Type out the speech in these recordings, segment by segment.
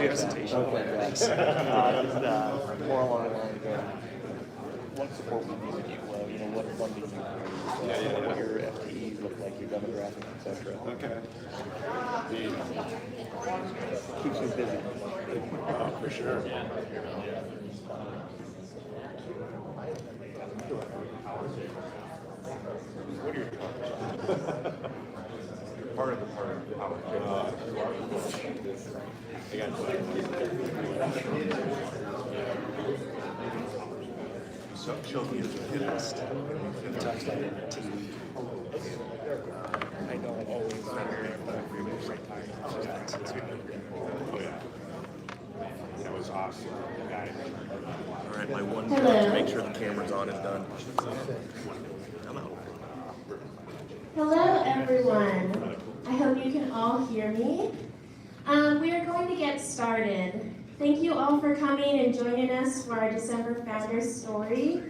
presentation. Okay, thanks. More along the lines of what support we give you, what funding you need, what your FTEs look like, your demographic, etc. Okay. Keeps you busy. Oh, for sure. What are your thoughts? Part of the power. So children is a hit list. I don't always Oh yeah. That was awesome. All right, my one Hello. job to make sure the camera's on is done. I'm out. Hello, everyone. I hope you can all hear me. We are going to get started. Thank you all for coming and joining us for our December Founders Story.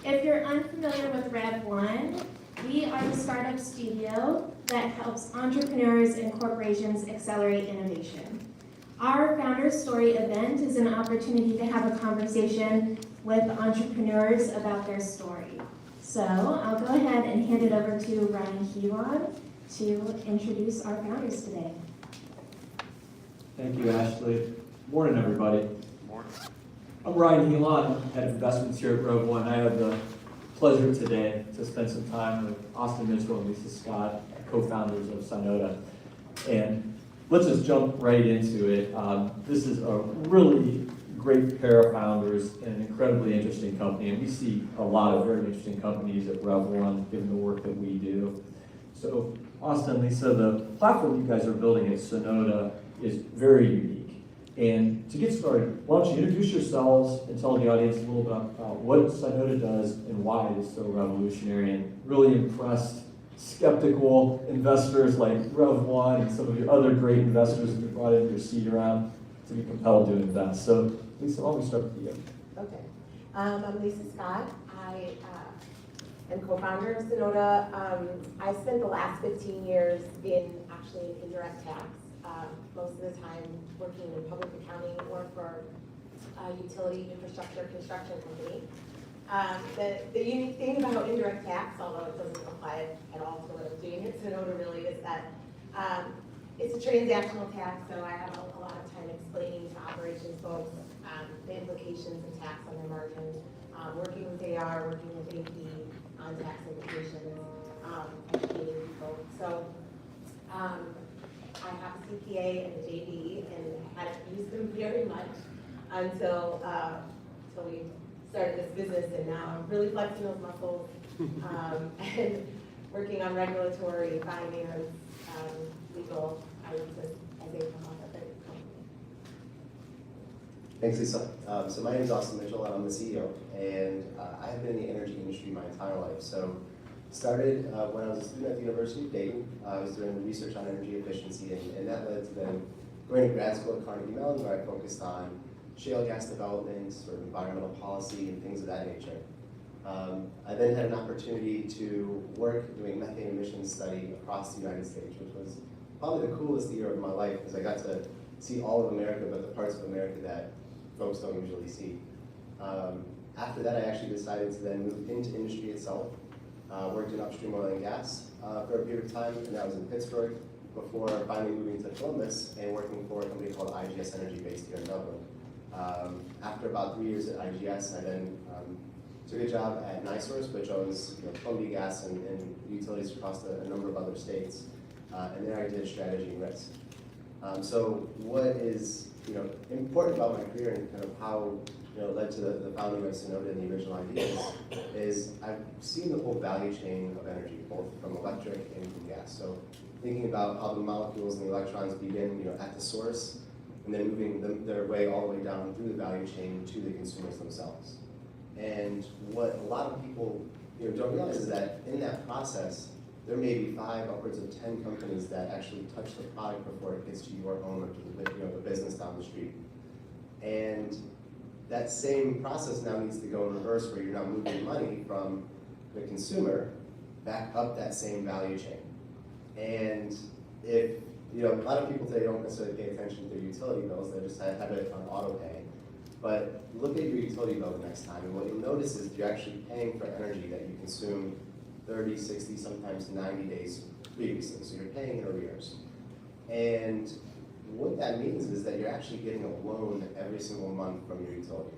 If you're unfamiliar with Rev 1, we are the startup studio that helps entrepreneurs and corporations accelerate innovation. Our Founders Story event is an opportunity to have a conversation with entrepreneurs about their story. So I'll go ahead and hand it over to Ryan Helon to introduce our founders today. Thank you, Ashley. Morning, everybody. I'm Ryan Helon, head of investments here at Rev 1. I have the pleasure today to spend some time with Austin Mitchell and Lisa Scott, co-founders of Synota. And let's just jump right into it. This is a really great pair of founders and an incredibly interesting company. And we see a lot of very interesting companies at Rev 1, given the work that we do. So, Austin, Lisa, the platform you guys are building at Synota is very unique. And to get started, why don't you introduce yourselves and tell the audience a little bit about what Synota does and why it is so revolutionary, and really impressed skeptical investors like Rev 1 and some of your other great investors that you brought in your seat around to be compelled to invest. So, Lisa, why don't we start with you? Okay. I'm Lisa Scott. I am co-founder of Synota. I spent the last 15 years in indirect tax. Most of the time working in public accounting or for a utility infrastructure construction company. The unique thing about indirect tax, although it doesn't apply at all to what I'm doing at Synota really, is that it's a transactional tax, so I have a lot of time explaining to operations folks the implications of tax on their margins, working with AR, working with AP on tax implications, educating people. So I have a CPA and a JD and hadn't used them very much until we started this business, and now I'm really flexing those muscles and working on regulatory, finance, legal items as they come up at the company. Thanks, Lisa. So my name is Austin Mitchell, and I'm the CEO, and I have been in the energy industry my entire life. So started when I was a student at the University of Dayton. I was doing research on energy efficiency, and that led to then going to grad school at Carnegie Mellon, where I focused on shale gas development, sort of environmental policy, and things of that nature. I then had an opportunity to work doing methane emissions study across the United States, which was probably the coolest year of my life, because I got to see all of America, but the parts of America that folks don't usually see. After that, I actually decided to then move into industry itself. Worked in upstream oil and gas for a period of time, and that was in Pittsburgh, before finally moving to Columbus and working for a company called IGS Energy based here in Dublin. After about 3 years at IGS, I then took a job at NiSource, which owns Columbia Gas and utilities across a number of other states, and there I did strategy and risk. So what is important about my career and kind of how led to the founding of Synota and the original ideas is I've seen the whole value chain of energy, both from electric and from gas. So thinking about how the molecules and the electrons begin at the source, and then moving their way all the way down through the value chain to the consumers themselves. And what a lot of people don't realize is that in that process, there may be 5, upwards of 10 companies that actually touch the product before it gets to your home or to the business down the street. And that same process now needs to go in reverse, where you're now moving money from the consumer back up that same value chain. And if you know, a lot of people today don't necessarily pay attention to their utility bills, they just have it on auto pay. But look at your utility bill the next time, and what you'll notice is you're actually paying for energy that you consume 30, 60, sometimes 90 days previously, so you're paying in arrears. And what that means is that you're actually getting a loan every single month from your utility.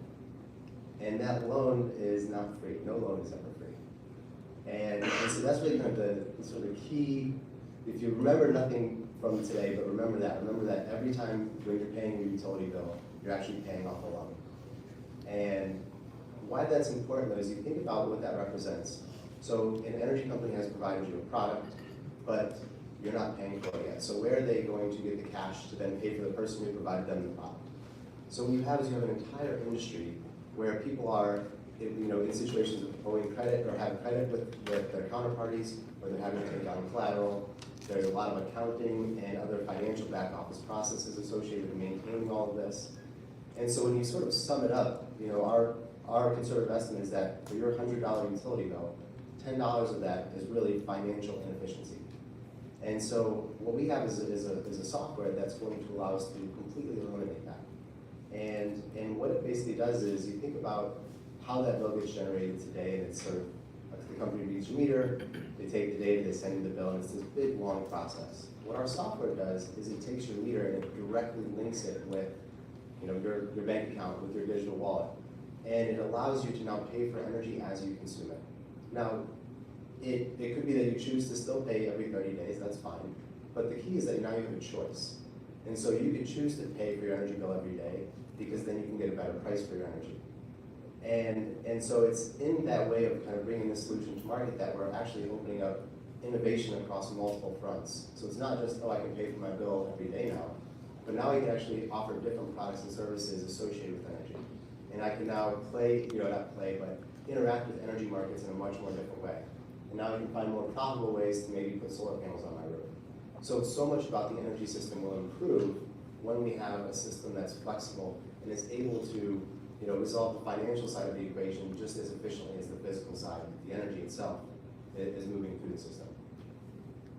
And that loan is not free, no loan is ever free. And so that's really kind of the sort of key, if you remember nothing from today, but remember that every time when you're paying your utility bill, you're actually paying off a loan. And why that's important though is you think about what that represents. So an energy company has provided you a product, but you're not paying for it yet. So where are they going to get the cash to then pay for the person who provided them the product? So what you have is you have an entire industry where people are, you know, in situations of owing credit or have credit with their counterparties, or they're having to take down collateral. There's a lot of accounting and other financial back office processes associated with maintaining all of this. And so when you sort of sum it up, you know, our conservative estimate is that for your $100 utility bill, $10 of that is really financial inefficiency. And so what we have is a software that's going to allow us to completely eliminate that. And what it basically does is you think about how that bill gets generated today, and it's sort of like the company reads your meter, they take the data, they send you the bill, and it's this big, long process. What our software does is it takes your meter and it directly links it with, you know, your bank account, with your digital wallet. And it allows you to now pay for energy as you consume it. Now, it could be that you choose to still pay every 30 days, that's fine. But the key is that now you have a choice. And so you can choose to pay for your energy bill every day, because then you can get a better price for your energy. And so it's in that way of kind of bringing this solution to market that we're actually opening up innovation across multiple fronts. So it's not just, oh, I can pay for my bill every day now, but now I can actually offer different products and services associated with energy. And I can now interact with energy markets in a much more different way. And now I can find more profitable ways to maybe put solar panels on my roof. So much about the energy system will improve when we have a system that's flexible and is able to, you know, resolve the financial side of the equation just as efficiently as the physical side. The energy itself is moving through the system.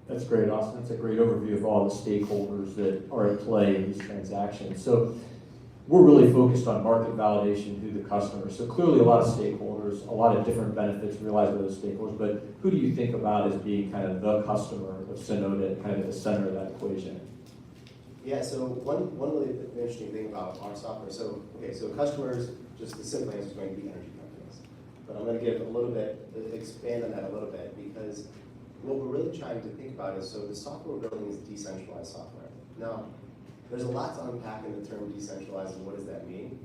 That's great, Austin. That's a great overview of all the stakeholders that are at play in these transactions. So we're really focused on market validation through the customer. So clearly a lot of stakeholders, a lot of different benefits realized by those stakeholders, but who do you think about as being kind of the customer of Synota, kind of at the center of that equation? Yeah, so one really interesting thing about our software, so customers, just the simple answer is going to be energy companies. But I'm going to give expand on that a little bit, because what we're really trying to think about is, so the software we're building is decentralized software. Now, there's a lot to unpack in the term decentralized and what does that mean,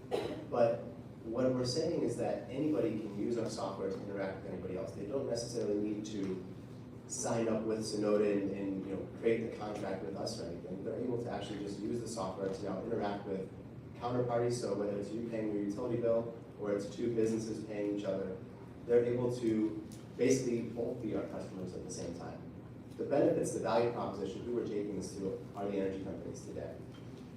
but what we're saying is that anybody can use our software to interact with anybody else. They don't necessarily need to sign up with Synota and you know, create the contract with us or anything. They're able to actually just use the software to now interact with counterparties, so whether it's you paying your utility bill or it's two businesses paying each other, they're able to basically both be our customers at the same time. The benefits, the value proposition, who we're taking this to are the energy companies today.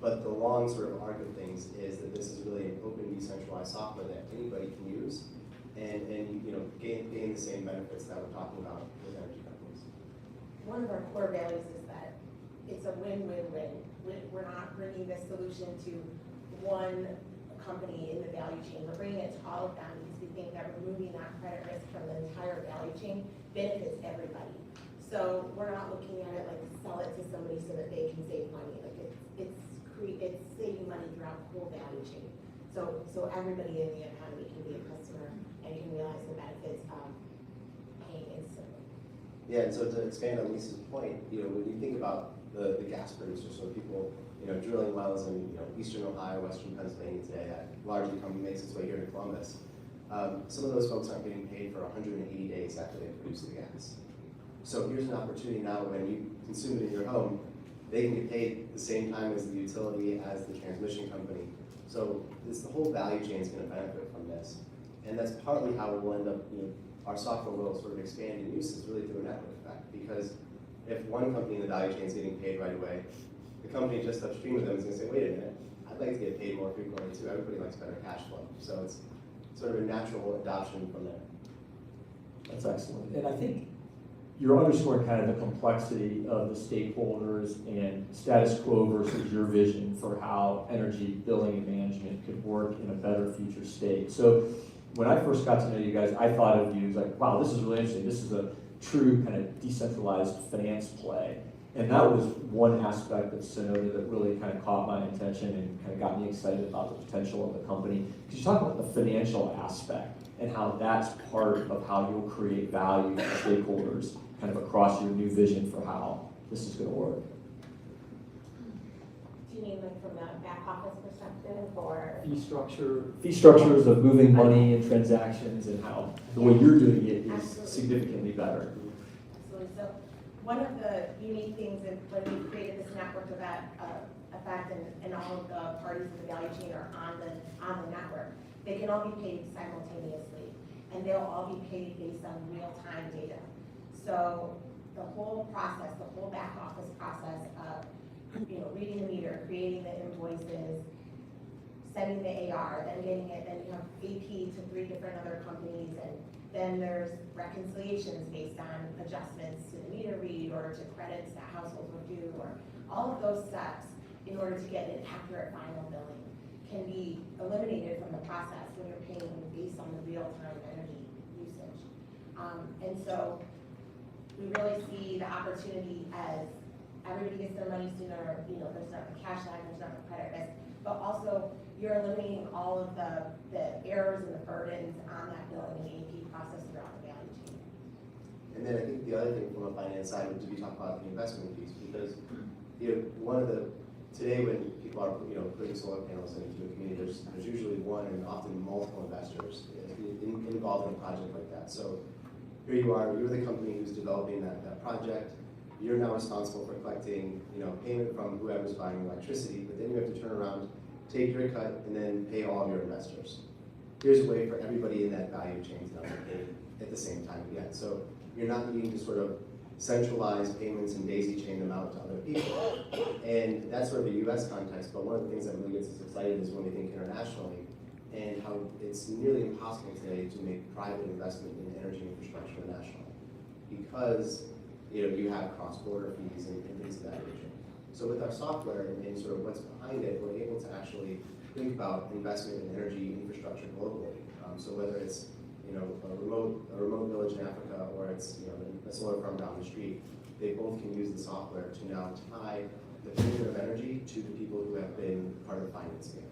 But the long sort of arc of things is that this is really an open, decentralized software that anybody can use and you know, gain the same benefits that we're talking about with energy companies. One of our core values is that it's a win-win-win. We're not bringing this solution to one company in the value chain. We're bringing it to all of them because we think that removing that credit risk from the entire value chain benefits everybody. So we're not looking at it like sell it to somebody so that they can save money. Like it's saving money throughout the whole value chain. So everybody in the economy can be a customer and can realize the benefits of paying instantly. Yeah, and so to expand on Lisa's point, you know, when you think about the gas producers, so people, you know, drilling wells in, you know, eastern Ohio, western Pennsylvania today, that largely makes its way here to Columbus. Some of those folks aren't getting paid for 180 days after they produce the gas. So here's an opportunity now when you consume it in your home, they can get paid the same time as the utility, as the transmission company. So the whole value chain is going to benefit from this. And that's partly how we'll end up, you know, our software will sort of expand in use is really through a network effect. Because if one company in the value chain is getting paid right away, the company just upstream of them is going to say, wait a minute, I'd like to get paid more frequently too. Everybody likes better cash flow. So it's sort of a natural adoption from there. That's excellent. And I think you're underscoring kind of the complexity of the stakeholders and status quo versus your vision for how energy billing and management could work in a better future state. So when I first got to know you guys, I thought of you as like, wow, this is really interesting. This is a true kind of decentralized finance play. And that was one aspect of Synota that really kind of caught my attention and kind of got me excited about the potential of the company. Because you talk about the financial aspect and how that's part of how you'll create value for stakeholders kind of across your new vision for how this is going to work. Do you mean like from the back office perspective or? Fee structures of moving money and transactions and how the way you're doing it is Absolutely. significantly better. Absolutely. So one of the unique things is when we created this network of that effect and all of the parties in the value chain are on the network, they can all be paid simultaneously and they'll all be paid based on real-time data. So the whole process, the whole back office process of reading the meter, creating the invoices, sending the AR, then getting it, then you have AP to 3 different other companies, and then there's reconciliations based on adjustments to the meter read or to credits that households would do, or all of those steps in order to get an accurate final billing can be eliminated from the process when you're paying based on the real-time energy usage. And so we really see the opportunity as everybody gets their money sooner, there's not the cash lag, there's not the credit risk, but also you're eliminating all of the errors and the burdens on that billing and AP process throughout the value chain. And then I think the other thing from a finance side would be talk about the investment piece, because today when people are putting solar panels into a community, there's usually one and often multiple investors involved in a project like that. So here you are, you're the company who's developing that project. You're now responsible for collecting payment from whoever's buying electricity, but then you have to turn around, take your cut, and then pay all of your investors. Here's a way for everybody in that value chain to not get paid at the same time again. So you're not needing to sort of centralize payments and daisy chain them out to other people. And that's sort of a US context, but one of the things that really gets us excited is when we think internationally and how it's nearly impossible today to make private investment in energy infrastructure nationally because you have cross-border fees and things of that nature. So with our software and sort of what's behind it, we're able to actually think about investment in energy infrastructure globally. So whether it's a remote village in Africa or it's a solar farm down the street, they both can use the software to now tie the payment of energy to the people who have been part of financing it.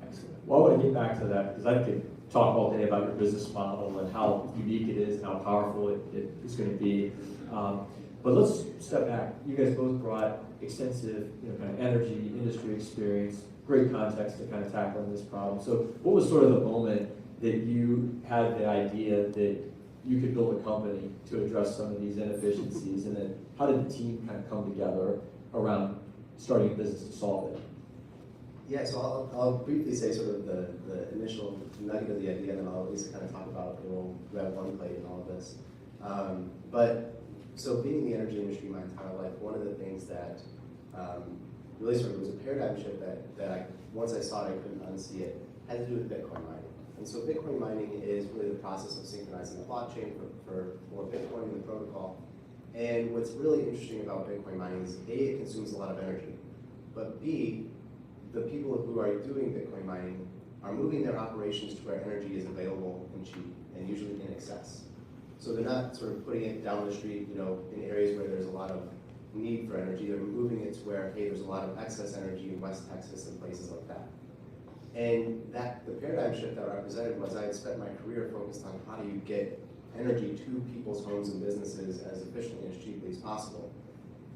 Excellent. Well, I want to get back to that because I could talk all day about your business model and how unique it is and how powerful it is going to be. But let's step back. You guys both brought extensive kind of energy industry experience, great context to kind of tackle this problem. So what was sort of the moment that you had the idea that you could build a company to address some of these inefficiencies? And then how did the team kind of come together around starting a business to solve it? Yeah, so I'll briefly say sort of the initial nugget of the idea, and then I'll at least kind of talk about the role we have one plate in all of this. So being in the energy industry my entire life, one of the things that really sort of was a paradigm shift that once I saw it, I couldn't unsee it, had to do with Bitcoin mining. And so Bitcoin mining is really the process of synchronizing the blockchain for Bitcoin and the protocol. And what's really interesting about Bitcoin mining is A, it consumes a lot of energy, but B, the people who are doing Bitcoin mining are moving their operations to where energy is available and cheap and usually in excess. So they're not sort of putting it down the street, in areas where there's a lot of need for energy. They're moving it to where, hey, there's a lot of excess energy in West Texas and places like that. And the paradigm shift that I represented was I had spent my career focused on how do you get energy to people's homes and businesses as efficiently and as cheaply as possible.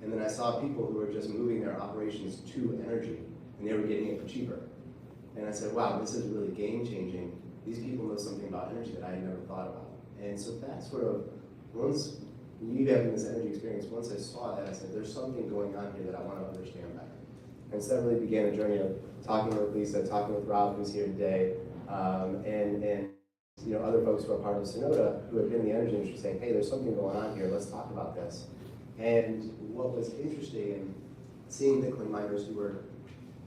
And then I saw people who were just moving their operations to energy, and they were getting it for cheaper. And I said, wow, this is really game-changing. These people know something about energy that I had never thought about. And so that sort of, once me having this energy experience, once I saw that, I said, there's something going on here that I want to understand better. And so that really began a journey of talking with Lisa, talking with Rob, who's here today, and other folks who are part of Synota, who have been in the energy industry, saying, hey, there's something going on here, let's talk about this. And what was interesting in seeing Bitcoin miners who were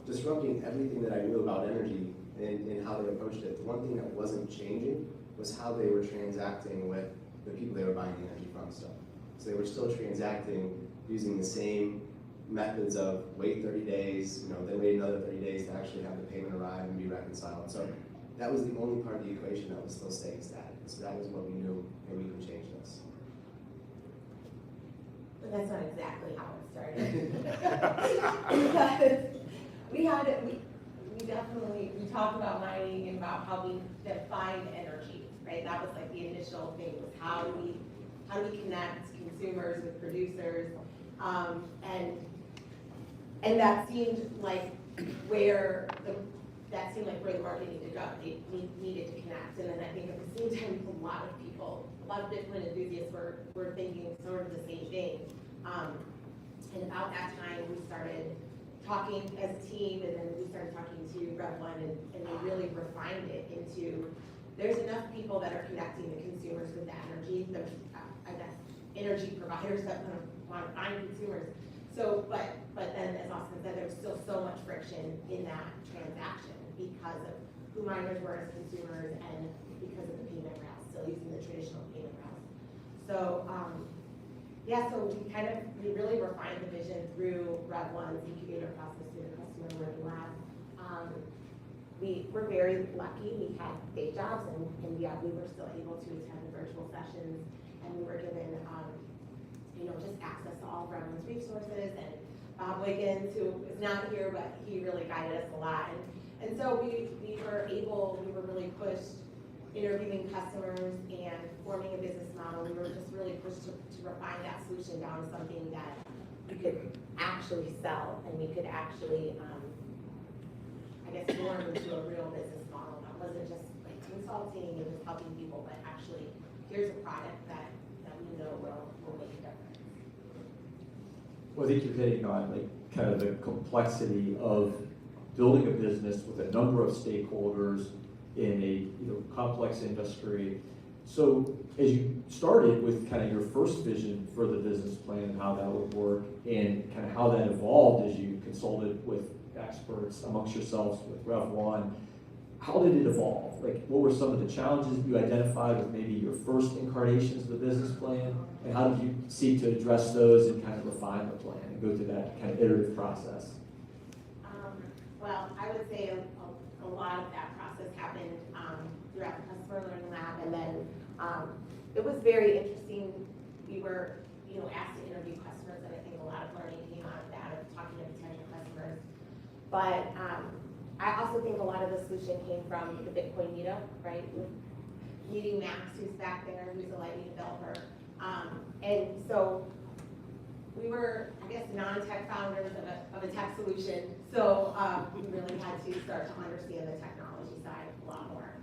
disrupting everything that I knew about energy and how they approached it, the one thing that wasn't changing was how they were transacting with the people they were buying the energy from still. So they were still transacting using the same methods of wait 30 days, then wait another 30 days to actually have the payment arrive and be reconciled. So that was the only part of the equation that was still staying static. So that was what we knew, and we can change this. But that's not exactly how it started. Because we talked about mining and about how we define energy, right? That was like the initial thing, was how do we connect consumers with producers, and that seemed like where the market needed to go. It needed to connect, and then I think at the same time, a lot of Bitcoin enthusiasts were thinking sort of the same thing. And about that time, we started talking as a team, and then we started talking to Rev One, and we really refined it into, there's enough people that are connecting the consumers with the energy, energy providers that want to find consumers. So, but then, as Austin said, there's still so much friction in that transaction because of who miners were as consumers and because of the payment rails, still using the traditional payment rails. So, so we really refined the vision through Rev One's incubator process through the customer learning lab. We were very lucky. We had day jobs, and we were still able to attend the virtual sessions, and we were given just access to all of Rev One's resources. And Bob Wiggins, who is not here, but he really guided us a lot. And so we were really pushed interviewing customers and forming a business model. We were just really pushed to refine that solution down to something that we could actually sell, and we could actually, form into a real business model. That wasn't just like consulting and just helping people, but actually, here's a product that we know will make a difference. Well, I think you're hitting on kind of the complexity of building a business with a number of stakeholders in a complex industry. So as you started with kind of your first vision for the business plan and how that would work, and kind of how that evolved as you consulted with experts amongst yourselves with Rev One, how did it evolve? What were some of the challenges you identified with maybe your first incarnations of the business plan, and how did you seek to address those and kind of refine the plan and go through that kind of iterative process? Well, I would say a lot of that process happened throughout the customer learning lab, and then it was very interesting. We were, asked to interview customers, and I think a lot of learning came out of that, of talking to potential customers. But I also think a lot of the solution came from the Bitcoin meetup, right? Meeting Max, who's back there, who's a Lightning developer, and so we were, non-tech founders of a tech solution, so we really had to start to understand the technology side a lot more.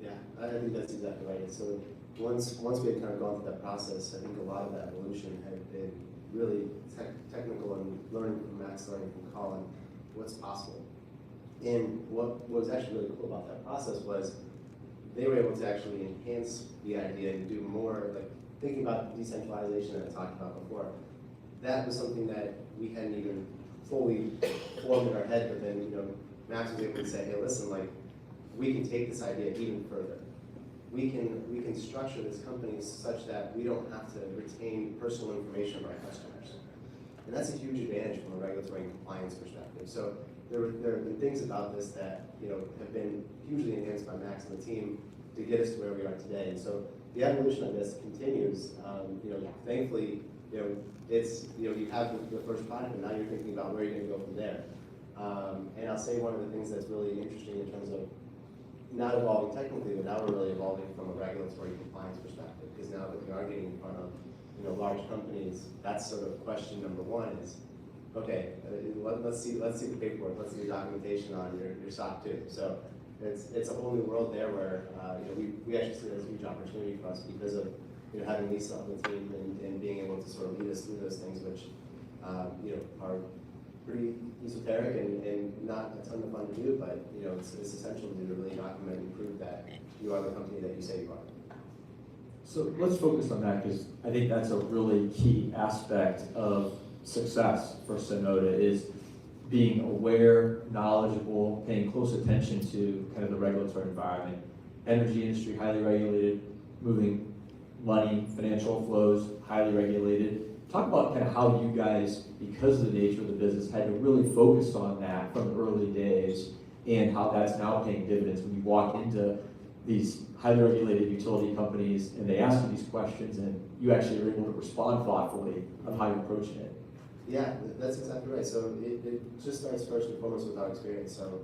Yeah, I think that's exactly right. So once we had kind of gone through that process, I think a lot of that evolution had been really technical, and learning from Max, learning from Colin what's possible. And what was actually really cool about that process was they were able to actually enhance the idea and do more, thinking about decentralization that I talked about before. That was something that we hadn't even fully formed in our head, but then, Max was able to say, hey, listen, we can take this idea even further. We can structure this company such that we don't have to retain personal information of our customers. And that's a huge advantage from a regulatory and compliance perspective. So there have been things about this that, have been hugely enhanced by Max and the team to get us to where we are today. And so the evolution of this continues. Thankfully, it's, you have the first product, and now you're thinking about where you're going to go from there. And I'll say one of the things that's really interesting in terms of not evolving technically, but now we're really evolving from a regulatory compliance perspective, because now that we are getting in front of large companies, that's sort of question number one is, okay, let's see the paperwork, let's see the documentation on your SOC 2. So it's a whole new world there where we actually see it as a huge opportunity for us because of having Lisa on the team and being able to sort of lead us through those things, which are pretty esoteric and not a ton of fun to do, but it's essential to really document and prove that you are the company that you say you are. So let's focus on that, because I think that's a really key aspect of success for Synota, is being aware, knowledgeable, paying close attention to kind of the regulatory environment. Energy industry, highly regulated, moving money, financial flows, highly regulated. Talk about kind of how you guys, because of the nature of the business, had to really focus on that from the early days, and how that's now paying dividends when you walk into these highly regulated utility companies and they ask you these questions and you actually are able to respond thoughtfully of how you're approaching it. Yeah, that's exactly right. So it just starts first and foremost with our experience. So,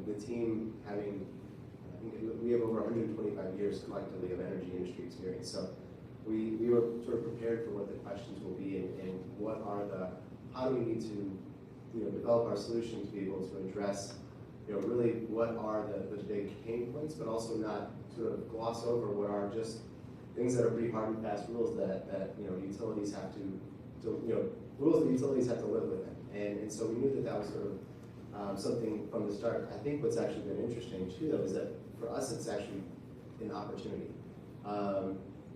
the team having, I think we have over 125 years collectively of energy industry experience. So we were sort of prepared for what the questions will be and what are how do we need to, develop our solution to be able to address, really what are the big pain points, but also not sort of gloss over what are just things that are pretty hard and fast rules that utilities have rules that utilities have to live within. And so we knew that was sort of something from the start. I think what's actually been interesting too, though, is that for us it's actually an opportunity.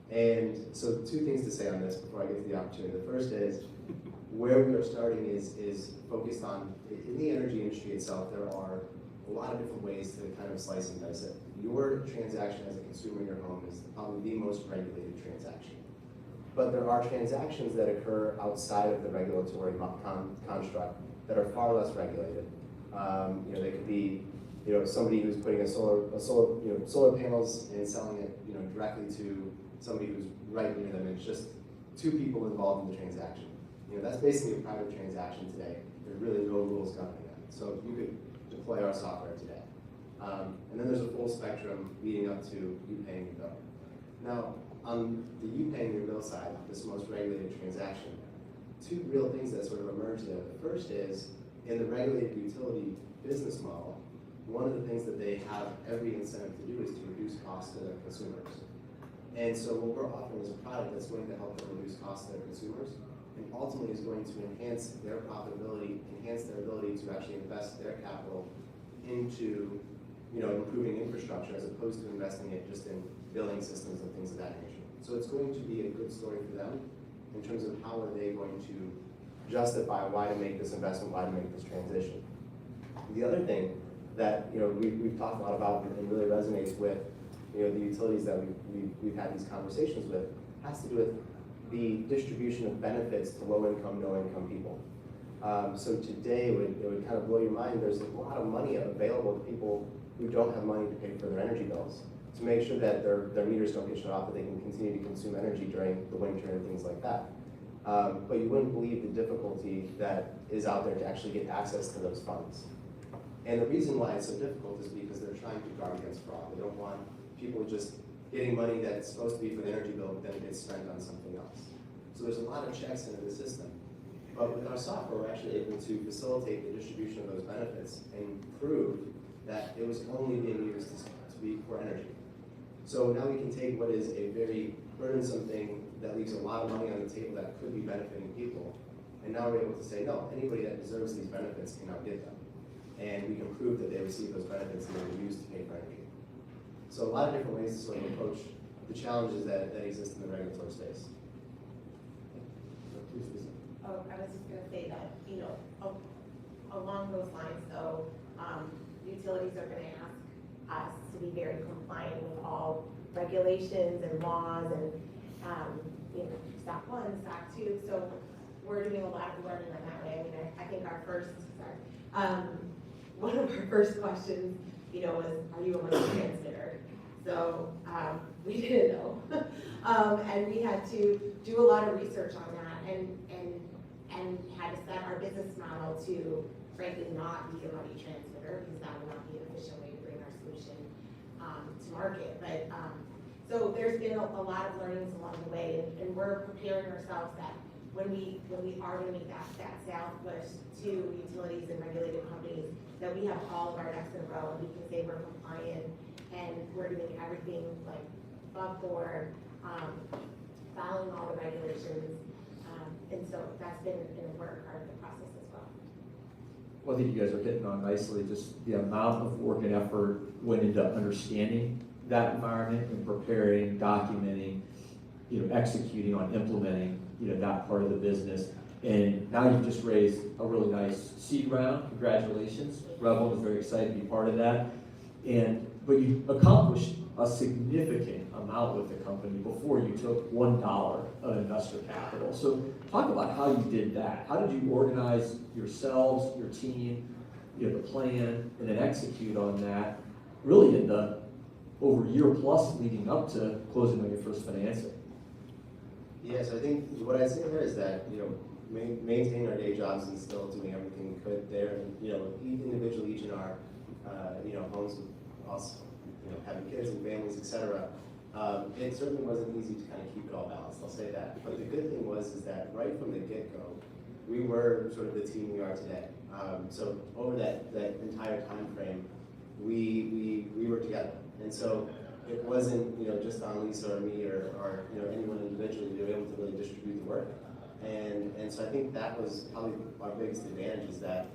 And so two things to say on this before I get to the opportunity. The first is where we are starting is focused on, in the energy industry itself, there are a lot of different ways to kind of slice and dice it. Your transaction as a consumer in your home is probably the most regulated transaction. But there are transactions that occur outside of the regulatory construct that are far less regulated. They could be, somebody who's putting solar panels and selling it, directly to somebody who's right near them. It's just two people involved in the transaction. That's basically a private transaction today. There's really no rules governing that. So you could deploy our software today. And then there's a full spectrum leading up to you paying your bill. Now, on the you paying your bill side, this most regulated transaction, two real things that sort of emerge there. The first is, in the regulated utility business model, one of the things that they have every incentive to do is to reduce costs to their consumers. And so what we're offering is a product that's going to help them reduce costs to their consumers, and ultimately is going to enhance their profitability, enhance their ability to actually invest their capital into improving infrastructure as opposed to investing it just in billing systems and things of that nature. So it's going to be a good story for them in terms of how are they going to justify why to make this investment, why to make this transition. The other thing that we've talked a lot about and really resonates with the utilities that we've had these conversations with has to do with the distribution of benefits to low-income, no-income people. So today, it would kind of blow your mind. There's a lot of money available to people who don't have money to pay for their energy bills, to make sure that their meters don't get shut off, that they can continue to consume energy during the winter and things like that. But you wouldn't believe the difficulty that is out there to actually get access to those funds. And the reason why it's so difficult is because they're trying to guard against fraud. They don't want people just getting money that's supposed to be for the energy bill, but then it gets spent on something else. So there's a lot of checks into the system. But with our software, we're actually able to facilitate the distribution of those benefits and prove that it was only being used to be for energy. So now we can take what is a very burdensome thing that leaves a lot of money on the table that could be benefiting people, and now we're able to say, no, anybody that deserves these benefits can now get them. And we can prove that they receive those benefits and they were used to pay for energy. So a lot of different ways to sort of approach the challenges that exist in the regulatory space. Please, Lisa. Oh, I was just going to say that, along those lines, though, utilities are going to ask us to be very compliant with all regulations and laws and, SOC 1, SOC 2. So we're doing a lot of learning on that way. I mean, I think one of our first questions, was, are you a money transmitter? So we didn't know. And we had to do a lot of research on that and had to set our business model to frankly not be a money transmitter, because that would not be an efficient way to bring our solution to market. But so there's been a lot of learnings along the way, and we're preparing ourselves that when we are going to make that sales push to utilities and regulated companies, that we have all of our ducks in a row and we can say we're compliant and we're doing everything like above board, following all the regulations. And so that's been an important part of the process as well. Well, I think you guys are hitting on nicely just the amount of work and effort went into understanding that environment and preparing, documenting, executing on implementing, that part of the business. And now you've just raised a really nice seed round. Congratulations. Revel is very excited to be part of that. And but you accomplished a significant amount with the company before you took $1 of investor capital. So talk about how you did that. How did you organize yourselves, your team, the plan, and then execute on that really in the over a year plus leading up to closing on your first financing? Yeah, so I think what I'd say there is that, maintaining our day jobs and still doing everything we could there, and, individually, each in our, homes with us, having kids and families, etc. It certainly wasn't easy to kind of keep it all balanced, I'll say that. But the good thing is that right from the get-go, we were sort of the team we are today. So over that entire time frame, we were together. And so it wasn't, just on Lisa or me or anyone individually. We were able to really distribute the work. And so I think that was probably our biggest advantage, is that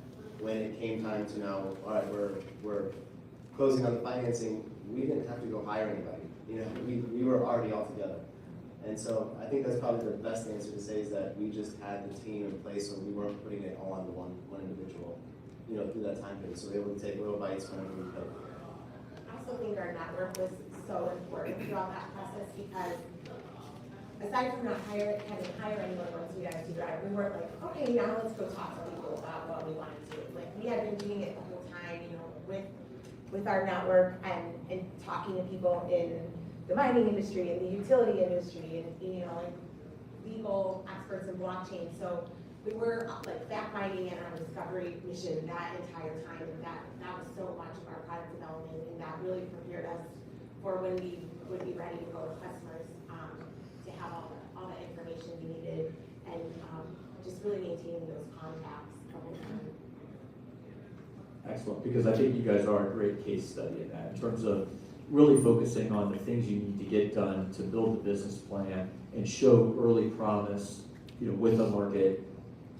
when it came time to now, all right, we're closing on the financing, we didn't have to go hire anybody. We were already all together. And so I think that's probably the best answer to say, is that we just had the team in place, so we weren't putting it all on one individual, through that time period. So we were able to take little bites whenever we could. I also think our network was so important throughout that process, because aside from not having to hire anyone once we got to drive, we weren't like, okay, now let's go talk to people about what we want to do. Like, we had been doing it the whole time, with our network and talking to people in the mining industry and the utility industry and, like legal experts in blockchain. So we were like fact-finding and our discovery mission that entire time, and that was so much of our product development, and that really prepared us for when we would be ready to go to customers, to have all the information we needed, and just really maintaining those contacts the whole time. Excellent, because I think you guys are a great case study in that, in terms of really focusing on the things you need to get done to build the business plan and show early promise, with a market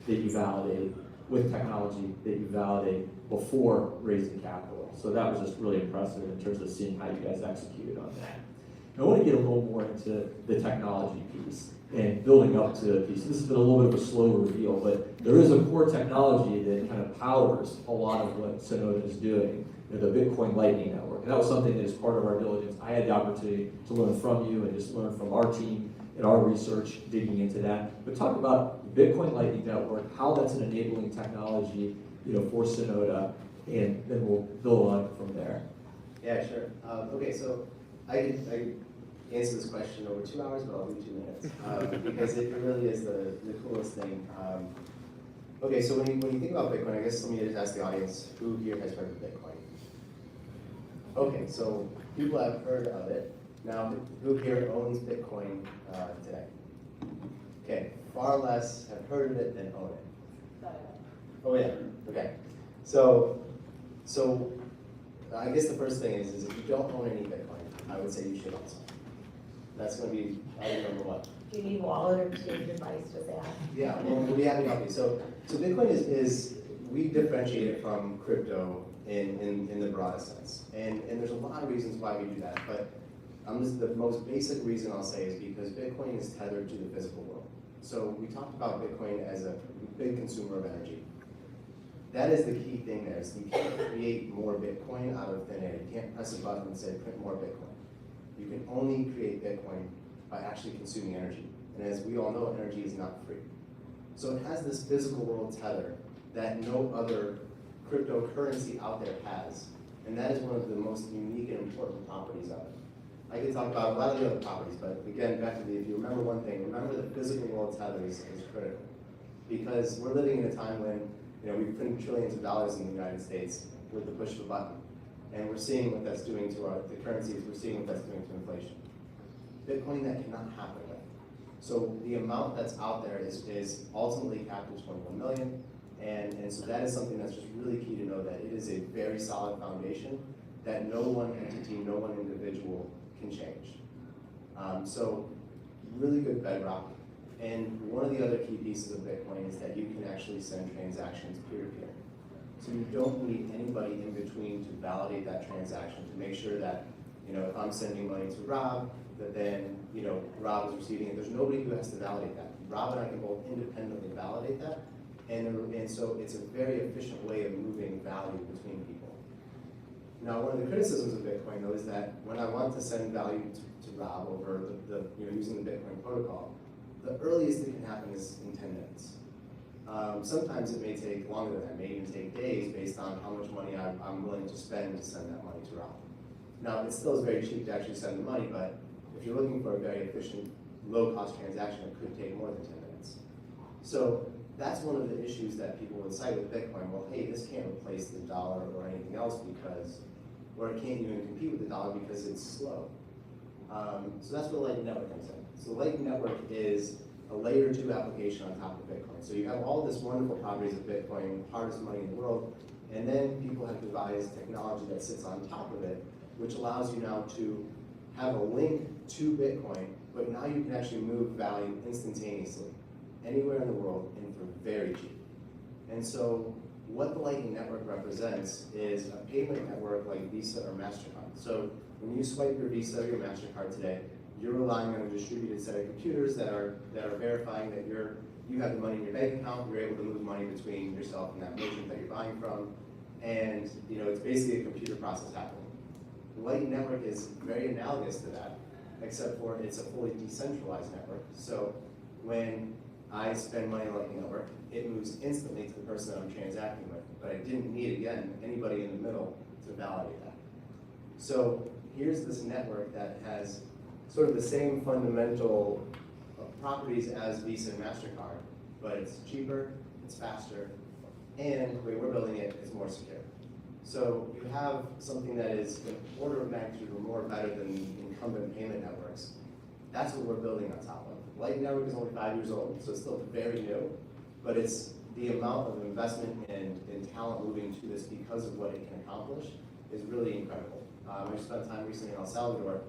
that you validate, with technology that you validate before raising capital. So that was just really impressive in terms of seeing how you guys executed on that. I want to get a little more into the technology piece and building up to the piece. This has been a little bit of a slow reveal, but there is a core technology that kind of powers a lot of what Synota is doing, the Bitcoin Lightning Network. And that was something that is part of our diligence. I had the opportunity to learn from you and just learn from our team and our research digging into that. But talk about the Bitcoin Lightning Network, how that's an enabling technology, for Synota, and then we'll build on it from there. Yeah, sure. Okay, so I answer this question over 2 hours, but I'll do 2 minutes, because it really is the coolest thing. Okay, so when you think about Bitcoin, I guess let me just ask the audience, who here has heard of Bitcoin? Okay, so people have heard of it. Now, who here owns Bitcoin today? Okay, far less have heard of it than own it. Oh yeah, okay. So I guess the first thing is if you don't own any Bitcoin, I would say you should own some. That's going to be item number one. Do you need wallet or change device? Just ask. Yeah, well, we have to help you. So Bitcoin is we differentiate it from crypto in the broadest sense, and there's a lot of reasons why we do that. But the most basic reason I'll say is because Bitcoin is tethered to the physical world. So we talked about Bitcoin as a big consumer of energy. That is the key thing there. Is you can't create more Bitcoin out of thin air. You can't press a button and say print more Bitcoin. You can only create Bitcoin by actually consuming energy. And as we all know, energy is not free. So it has this physical world tether that no other cryptocurrency out there has. And that is one of the most unique and important properties of it. I could talk about a lot of the other properties, but again, back to if you remember one thing, remember the physical world tether is critical. Because we're living in a time when we print trillions of dollars in the United States with the push of a button. And we're seeing what that's doing to the currencies, we're seeing what that's doing to inflation. Bitcoin, that cannot happen with. So the amount that's out there is ultimately capped at 21 million. And so that is something that's just really key to know, that it is a very solid foundation that no one entity, no one individual can change. So really good bedrock. And one of the other key pieces of Bitcoin is that you can actually send transactions peer-to-peer. So you don't need anybody in between to validate that transaction, to make sure that, if I'm sending money to Rob, that then, Rob is receiving it. There's nobody who has to validate that. Rob and I can both independently validate that. And so it's a very efficient way of moving value between people. Now, one of the criticisms of Bitcoin, though, is that when I want to send value to Rob over using the Bitcoin protocol, the earliest it can happen is in 10 minutes. Sometimes it may take longer than that, it may even take days based on how much money I'm willing to spend to send that money to Rob. Now, it still is very cheap to actually send the money, but if you're looking for a very efficient, low-cost transaction, it could take more than 10 minutes. So that's one of the issues that people would cite with Bitcoin. Well, hey, this can't replace the dollar or anything else because, or it can't even compete with the dollar because it's slow. So that's where Lightning Network comes in. So Lightning Network is a layer 2 application on top of Bitcoin. So you have all this wonderful properties of Bitcoin, hardest money in the world, and then people have devised technology that sits on top of it, which allows you now to have a link to Bitcoin, but now you can actually move value instantaneously, anywhere in the world, and for very cheap. And so what the Lightning Network represents is a payment network like Visa or MasterCard. So when you swipe your Visa or your MasterCard today, you're relying on a distributed set of computers that are verifying that you have the money in your bank account, you're able to move money between yourself and that merchant that you're buying from, and it's basically a computer process happening. The Lightning Network is very analogous to that, except for it's a fully decentralized network. So when I spend money on the Lightning Network, it moves instantly to the person that I'm transacting with, but I didn't need, again, anybody in the middle to validate that. So here's this network that has sort of the same fundamental properties as Visa and MasterCard, but it's cheaper, it's faster, and the way we're building it is more secure. So you have something that is an order of magnitude or more better than the incumbent payment networks. That's what we're building on top of. Lightning Network is only 5 years old, so it's still very new, but it's the amount of investment and talent moving to this because of what it can accomplish is really incredible. I spent time recently in El Salvador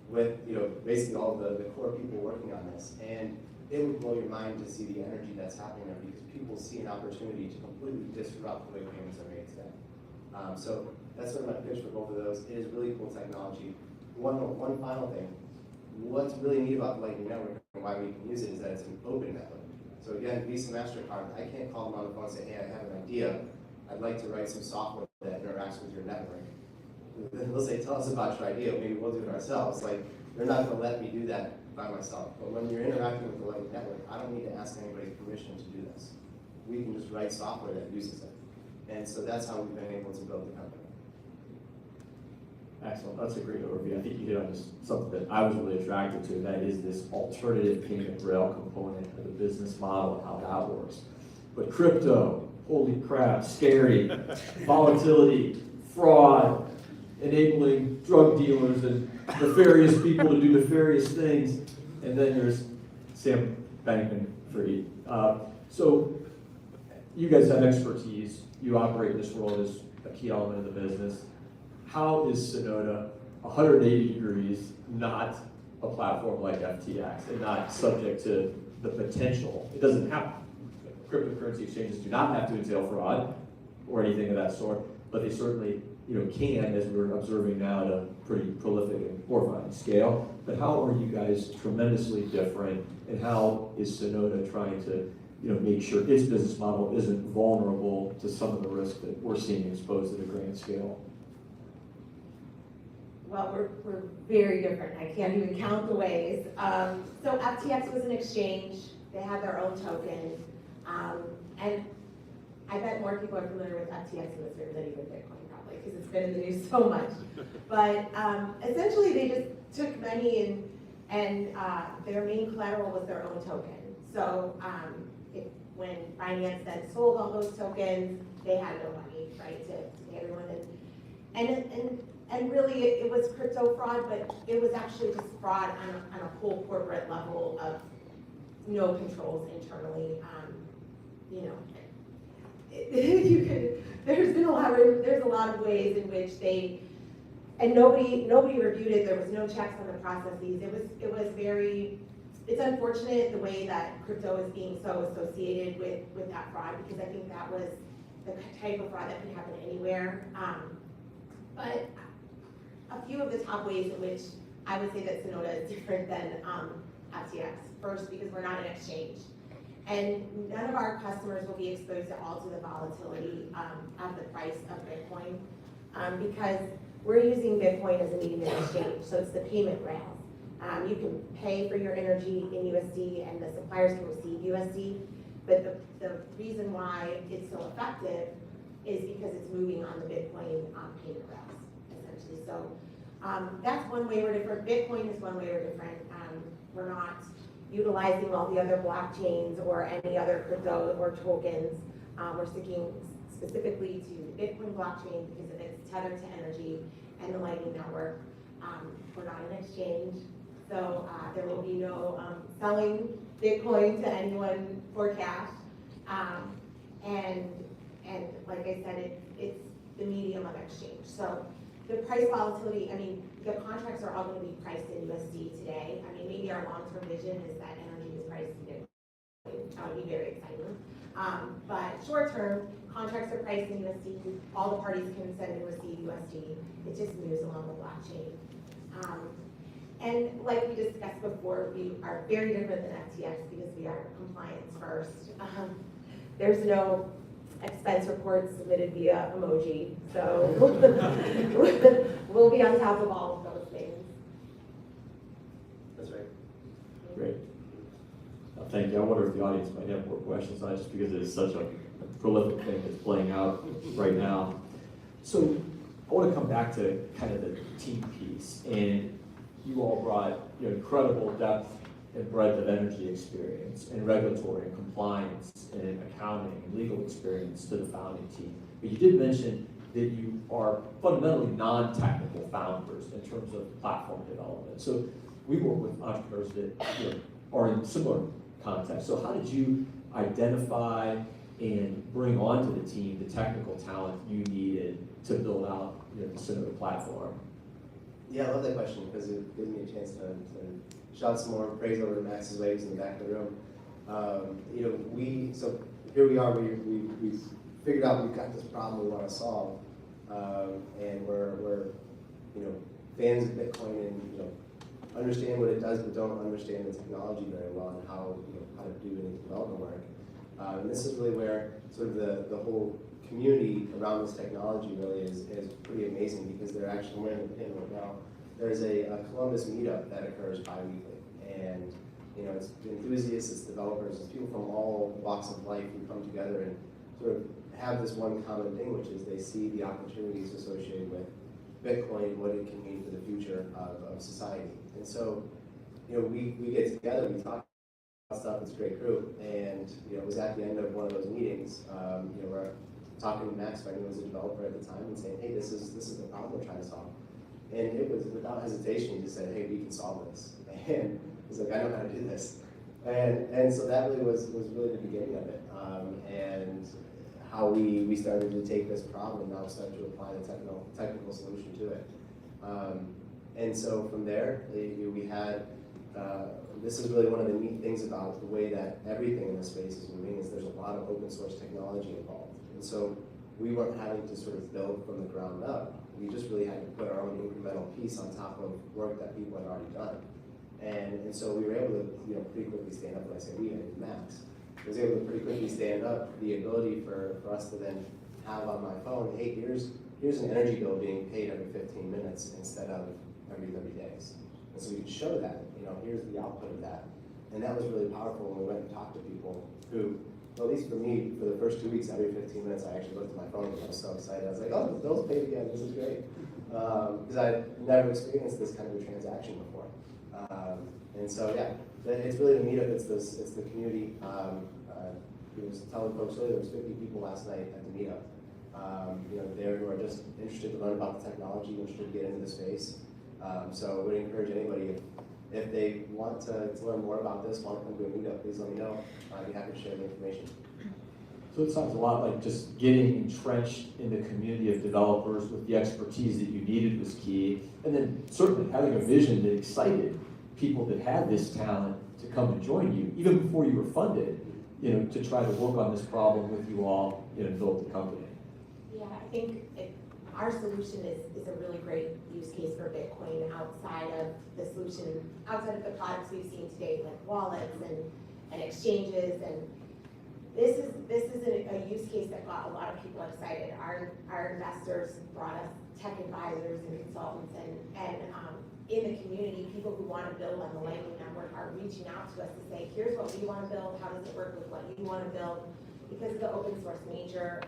with basically all the core people working on this, and it would blow your mind to see the energy that's happening there because people see an opportunity to completely disrupt the way payments are made today. So that's sort of my pitch for both of those. It is really cool technology. One final thing. What's really neat about the Lightning Network and why we can use it is that it's an open network. So again, Visa, MasterCard, I can't call them on the phone and say, hey, I have an idea. I'd like to write some software that interacts with your network. They'll say, tell us about your idea. Maybe we'll do it ourselves. Like, they're not going to let me do that by myself. But when you're interacting with the Lightning Network, I don't need to ask anybody's permission to do this. We can just write software that uses it. And so that's how we've been able to build the company. Excellent, that's a great overview. I think you hit on just something that I was really attracted to, and that is this alternative payment rail component of the business model and how that works. But crypto, holy crap, scary, volatility, fraud, enabling drug dealers and nefarious people to do nefarious things, and then there's Sam Bankman-Fried. So you guys have expertise, you operate in this world as a key element of the business. How is Synota 180 degrees not a platform like FTX and not subject to the potential? It doesn't have, cryptocurrency exchanges do not have to entail fraud or anything of that sort, but they certainly can, as we're observing now, at a pretty prolific and horrifying scale. But how are you guys tremendously different, and how is Synota trying to make sure its business model isn't vulnerable to some of the risks that we're seeing exposed at a grand scale? Well, we're very different. I can't even count the ways. So FTX was an exchange. They had their own token. And I bet more people are familiar with FTX in this room than even Bitcoin, probably, because it's been in the news so much. But essentially, they just took money and their main collateral was their own token. So when Binance then sold all those tokens, they had no money, right, to pay everyone. And really, it was crypto fraud, but it was actually just fraud on a whole corporate level of no controls internally. There's a lot of ways in which nobody reviewed it. There was no checks on the processes. It's unfortunate the way that crypto is being so associated with that fraud, because I think that was the type of fraud that can happen anywhere. But a few of the top ways in which I would say that Synota is different than FTX. First, because we're not an exchange. And none of our customers will be exposed to all to the volatility of the price of Bitcoin. because we're using Bitcoin as a medium of exchange, so it's the payment rails. You can pay for your energy in USD and the suppliers can receive USD, but the reason why it's so effective is because it's moving on the Bitcoin payment rails, essentially. So that's one way we're different. Bitcoin is one way we're different. We're not utilizing all the other blockchains or any other crypto or tokens. We're sticking specifically to the Bitcoin blockchain because of its tethered to energy and the Lightning Network. We're not an exchange, so there will be no selling Bitcoin to anyone for cash. And like I said, it's the medium of exchange. So the price volatility, I mean, the contracts are all going to be priced in USD today. I mean, maybe our long-term vision is that energy is priced in Bitcoin. That would be very exciting. But short-term, contracts are priced in USD. All the parties can send and receive USD. It just moves along the blockchain. And like we discussed before, we are very different than FTX because we are compliance first. There's no expense reports submitted via emoji, so we'll be on top of all of those things. That's right. Great. Thank you. I wonder if the audience might have more questions on it, just because it is such a prolific thing that's playing out right now. So I want to come back to kind of the team piece, and you all brought incredible depth and breadth of energy experience and regulatory and compliance and accounting and legal experience to the founding team. But you did mention that you are fundamentally non-technical founders in terms of platform development. So we work with entrepreneurs that are in similar contexts. So how did you identify and bring onto the team the technical talent you needed to build out the Synota platform? Yeah, I love that question because it gives me a chance to shout some more praise over to Max's waves in the back of the room. So here we are. We've figured out we've got this problem we want to solve, and we're fans of Bitcoin and understand what it does, but don't understand the technology very well and how to do any development work. And this is really where sort of the whole community around this technology really is pretty amazing, because they're actually wearing the pin right now. There's a Columbus meetup that occurs bi-weekly, and it's enthusiasts, it's developers, it's people from all walks of life who come together and sort of have this one common thing, which is they see the opportunities associated with Bitcoin, what it can mean for the future of society. And so, we get together, we talk about stuff. It's a great group, and it was at the end of one of those meetings. We're talking to Max, who I knew was a developer at the time, and saying, "Hey, this is the problem we're trying to solve." And it was without hesitation, he just said, "Hey, we can solve this." And he's like, "I know how to do this." And so that really was really the beginning of it, and how we started to take this problem and now start to apply the technical solution to it. And so from there, we had, this is really one of the neat things about the way that everything in this space is moving, is there's a lot of open source technology involved. And so we weren't having to sort of build from the ground up. We just really had to put our own incremental piece on top of work that people had already done. And so we were able to pretty quickly stand up. When I say we, I mean Max, was able to pretty quickly stand up the ability for us to then have on my phone, hey, here's an energy bill being paid every 15 minutes instead of every 30 days. And so we could show that, here's the output of that. And that was really powerful when we went and talked to people who, well, at least for me, for the first 2 weeks, every 15 minutes, I actually looked at my phone and I was so excited. I was like, oh, the bill's paid again, this is great. Because I'd never experienced this kind of a transaction before. And so, yeah, it's really the meetup, it's the community. I was telling folks earlier, there was 50 people last night at the meetup. There who are just interested to learn about the technology, interested to get into the space. So I would encourage anybody, if they want to learn more about this, want to come to a meetup, please let me know. I'd be happy to share the information. So it sounds a lot like just getting entrenched in the community of developers with the expertise that you needed was key, and then certainly having a vision that excited people that had this talent to come and join you, even before you were funded, to try to work on this problem with you all, and build the company. Yeah, I think our solution is a really great use case for Bitcoin outside of the products we've seen today, like wallets and exchanges. And this is a use case that got a lot of people excited. Our investors brought us tech advisors and consultants, and in the community, people who want to build on the Lightning Network are reaching out to us to say, here's what we want to build, how does it work with what you want to build? Because of the open source nature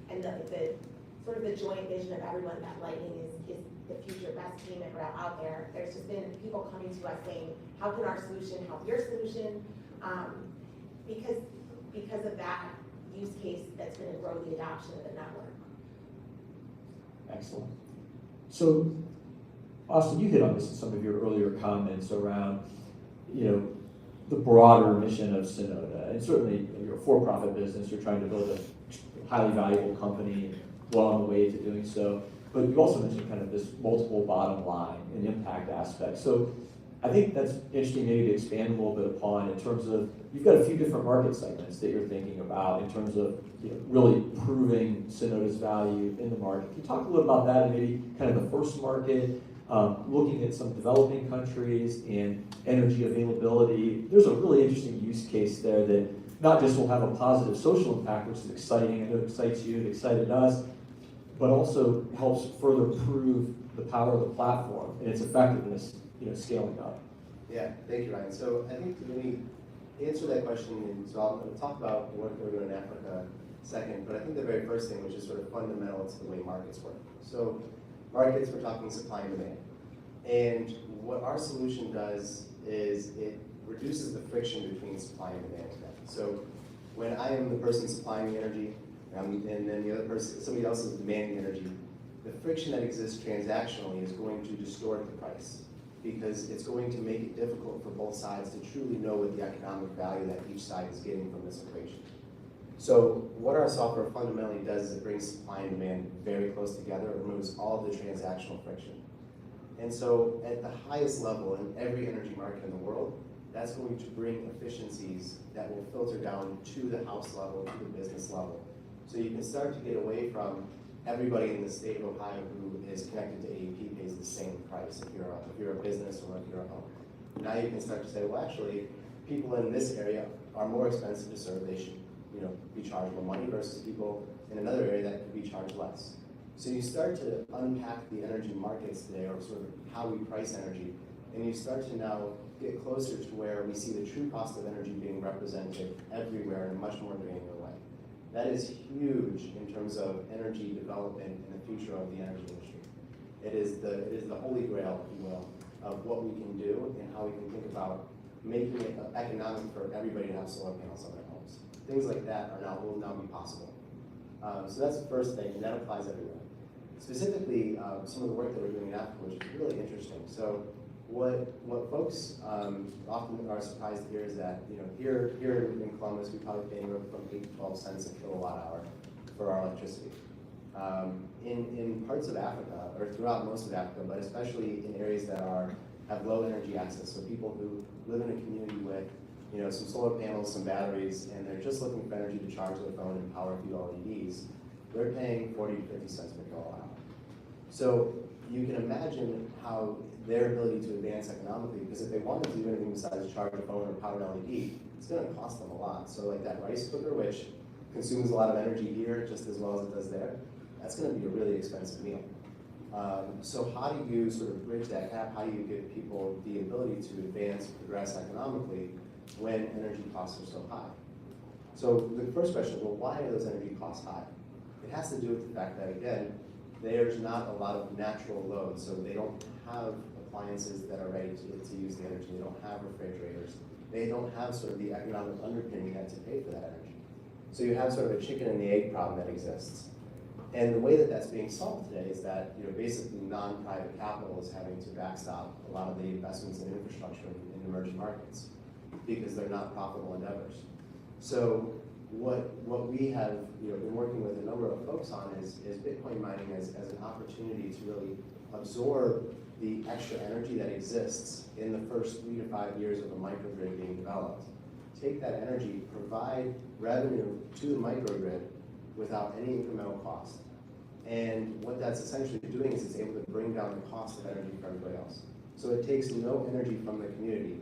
and the sort of the joint vision of everyone that Lightning is the future best payment route out there, there's just been people coming to us saying, how can our solution help your solution? Because of that use case that's going to grow the adoption of the network. Excellent. So, Austin, you hit on this in some of your earlier comments around, the broader mission of Synota. And certainly, you're a for-profit business, you're trying to build a highly valuable company and well on the way to doing so. But you also mentioned kind of this multiple bottom line and impact aspect. So I think that's interesting maybe to expand a little bit upon in terms of, you've got a few different market segments that you're thinking about in terms of really proving Synota's value in the market. Can you talk a little about that and maybe kind of the first market, looking at some developing countries and energy availability? There's a really interesting use case there that not just will have a positive social impact, which is exciting, I know it excites you, it excited us, but also helps further prove the power of the platform and its effectiveness, scaling up. Yeah, thank you, Ryan. So I think when we answer that question, and so I'm going to talk about the work that we're doing in Africa second, but I think the very first thing, which is sort of fundamental to the way markets work. So markets, we're talking supply and demand. And what our solution does is it reduces the friction between supply and demand. So when I am the person supplying the energy, and then the other person, somebody else is demanding energy, the friction that exists transactionally is going to distort the price, because it's going to make it difficult for both sides to truly know what the economic value that each side is getting from this equation. So what our software fundamentally does is it brings supply and demand very close together and removes all of the transactional friction. And so at the highest level in every energy market in the world, that's going to bring efficiencies that will filter down to the house level, to the business level. So you can start to get away from everybody in the state of Ohio who is connected to AEP pays the same price if you're a business or if you're a home. Now you can start to say, well, actually, people in this area are more expensive to serve. They should, be charged more money versus people in another area that could be charged less. So you start to unpack the energy markets today, or sort of how we price energy, and you start to now get closer to where we see the true cost of energy being represented everywhere in a much more granular way. That is huge in terms of energy development and the future of the energy industry. It is the holy grail, if you will, of what we can do and how we can think about making it economic for everybody to have solar panels on their homes. Things like that will now be possible. So that's the first thing, and that applies everywhere. Specifically, some of the work that we're doing in Africa, which is really interesting. So what folks often are surprised to hear is that, here in Columbus, we probably pay anywhere from 8 to 12 cents a kilowatt hour for our electricity. In parts of Africa, or throughout most of Africa, but especially in areas that have low energy access, so people who live in a community with some solar panels, some batteries, and they're just looking for energy to charge their phone and power a few LEDs, they're paying 40 to 50 cents per kilowatt hour. So you can imagine how their ability to advance economically, because if they wanted to do anything besides charge a phone or power an LED, it's going to cost them a lot. So like that rice cooker, which consumes a lot of energy here just as well as it does there, that's going to be a really expensive meal. So how do you sort of bridge that gap? How do you give people the ability to advance, progress economically when energy costs are so high? So the first question, well, why are those energy costs high? It has to do with the fact that, again, there's not a lot of natural load, so they don't have appliances that are ready to use the energy. They don't have refrigerators. They don't have sort of the economic underpinning to pay for that energy. So you have sort of a chicken and the egg problem that exists. And the way that that's being solved today is that basically non-private capital is having to backstop a lot of the investments in infrastructure in emerging markets because they're not profitable endeavors. So what we have been working with a number of folks on is Bitcoin mining as an opportunity to really absorb the extra energy that exists in the first 3 to 5 years of a microgrid being developed. Take that energy, provide revenue to the microgrid without any incremental cost. And what that's essentially doing is it's able to bring down the cost of energy for everybody else. So it takes no energy from the community.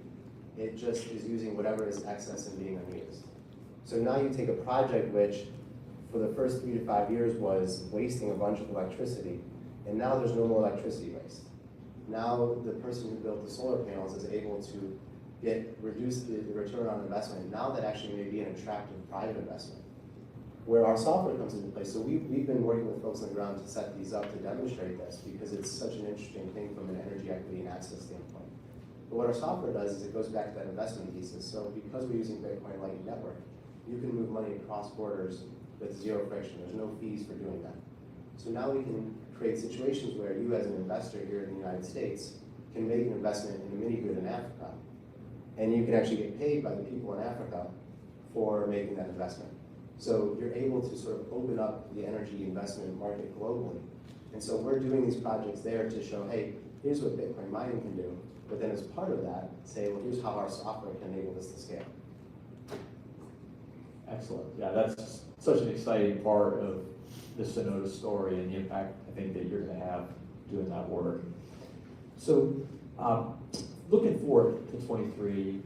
It just is using whatever is excess and being unused. So now you take a project which, for the first 3 to 5 years, was wasting a bunch of electricity, and now there's no more electricity waste. Now the person who built the solar panels is able to reduce the return on investment. Now that actually may be an attractive private investment, where our software comes into play. So we've been working with folks on the ground to set these up to demonstrate this, because it's such an interesting thing from an energy equity and access standpoint. But what our software does is it goes back to that investment thesis. So because we're using Bitcoin Lightning Network, you can move money across borders with zero friction. There's no fees for doing that. So now we can create situations where you as an investor here in the United States can make an investment in a mini grid in Africa, and you can actually get paid by the people in Africa for making that investment. So you're able to sort of open up the energy investment market globally. And so we're doing these projects there to show, hey, here's what Bitcoin mining can do, but then as part of that, say, well, here's how our software can enable this to scale. Excellent. Yeah, that's such an exciting part of the Synota story and the impact I think that you're going to have doing that work. So, looking forward to 23,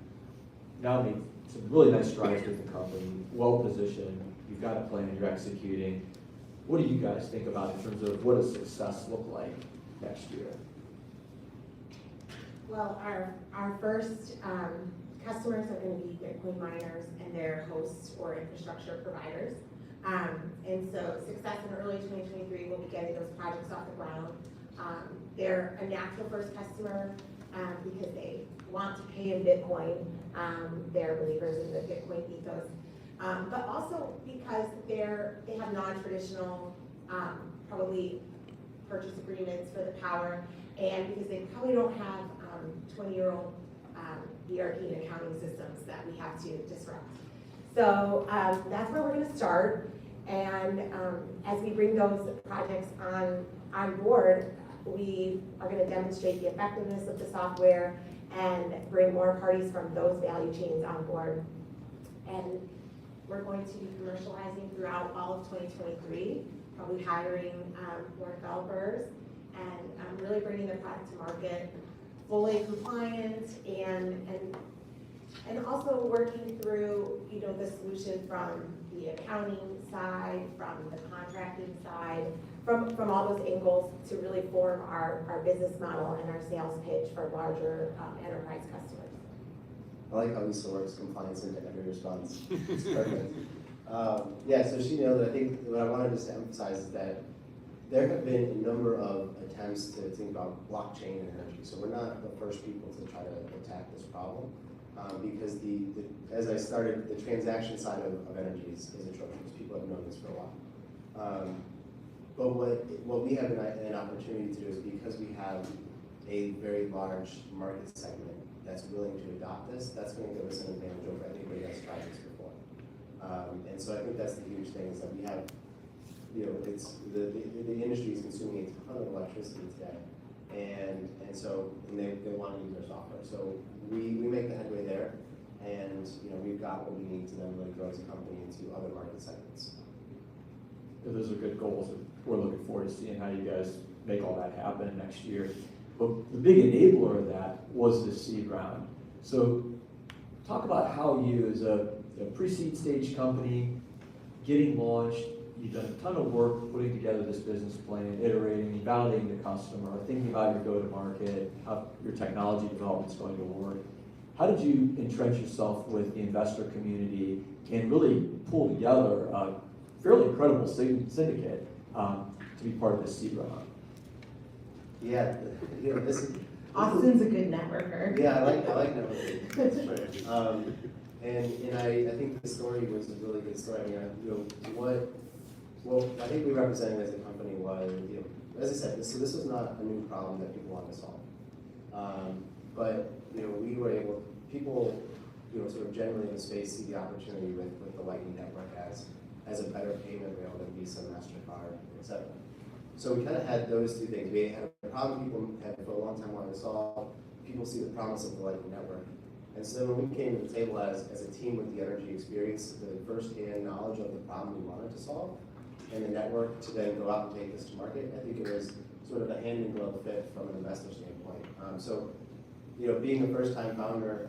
now made some really nice strides with the company, well positioned. You've got a plan, you're executing. What do you guys think about in terms of what does success look like next year? Well, our first customers are going to be Bitcoin miners and their hosts or infrastructure providers. And so success in early 2023 will be getting those projects off the ground. They're a natural first customer because they want to pay in Bitcoin. They're believers in the Bitcoin ethos. But also because they have non-traditional, probably purchase agreements for the power, and because they probably don't have 20-year-old ERP and accounting systems that we have to disrupt. So that's where we're going to start. And as we bring those projects on board, we are going to demonstrate the effectiveness of the software and bring more parties from those value chains on board. And we're going to be commercializing throughout all of 2023, probably hiring more developers and really bringing the product to market fully compliant and also working through, the solution from the accounting side, from the contracting side, from all those angles to really form our business model and our sales pitch for larger enterprise customers. I like how Lisa works compliance into every response. It's perfect. Yeah, so she nailed it. I think what I wanted just to emphasize is that there have been a number of attempts to think about blockchain and energy. So we're not the first people to try to attack this problem because as I started, the transaction side of energy is atrocious. People have known this for a while. But what we have an opportunity to do is, because we have a very large market segment that's willing to adopt this, that's going to give us an advantage over anybody that's tried this before. And so I think that's the huge thing, is that we have, it's the industry is consuming a ton of electricity today, and they want to use our software. So we make the headway there, and we've got what we need to then really grow as a company into other market segments. Those are good goals, and we're looking forward to seeing how you guys make all that happen next year. But the big enabler of that was the seed round. So talk about how you, as a pre-seed stage company, getting launched, you've done a ton of work putting together this business plan, iterating, validating the customer, thinking about your go-to-market, how your technology development is going to work. How did you entrench yourself with the investor community and really pull together a fairly incredible syndicate to be part of this seed round? Yeah, Austin's a good networker. Yeah, I like networking. And I think the story was a really good story. I mean, what I think we represented as a company was, as I said, this was not a new problem that people wanted to solve. But we were able, people, sort of generally in the space see the opportunity with the Lightning Network as a better payment rail than Visa, MasterCard, etc. So we kind of had those two things. We had a problem people had for a long time wanted to solve. People see the promise of the Lightning Network. And so when we came to the table as a team with the energy experience, the first-hand knowledge of the problem we wanted to solve, and the network to then go out and take this to market, I think it was sort of a hand-in-glove fit from an investor standpoint. So being a first-time founder,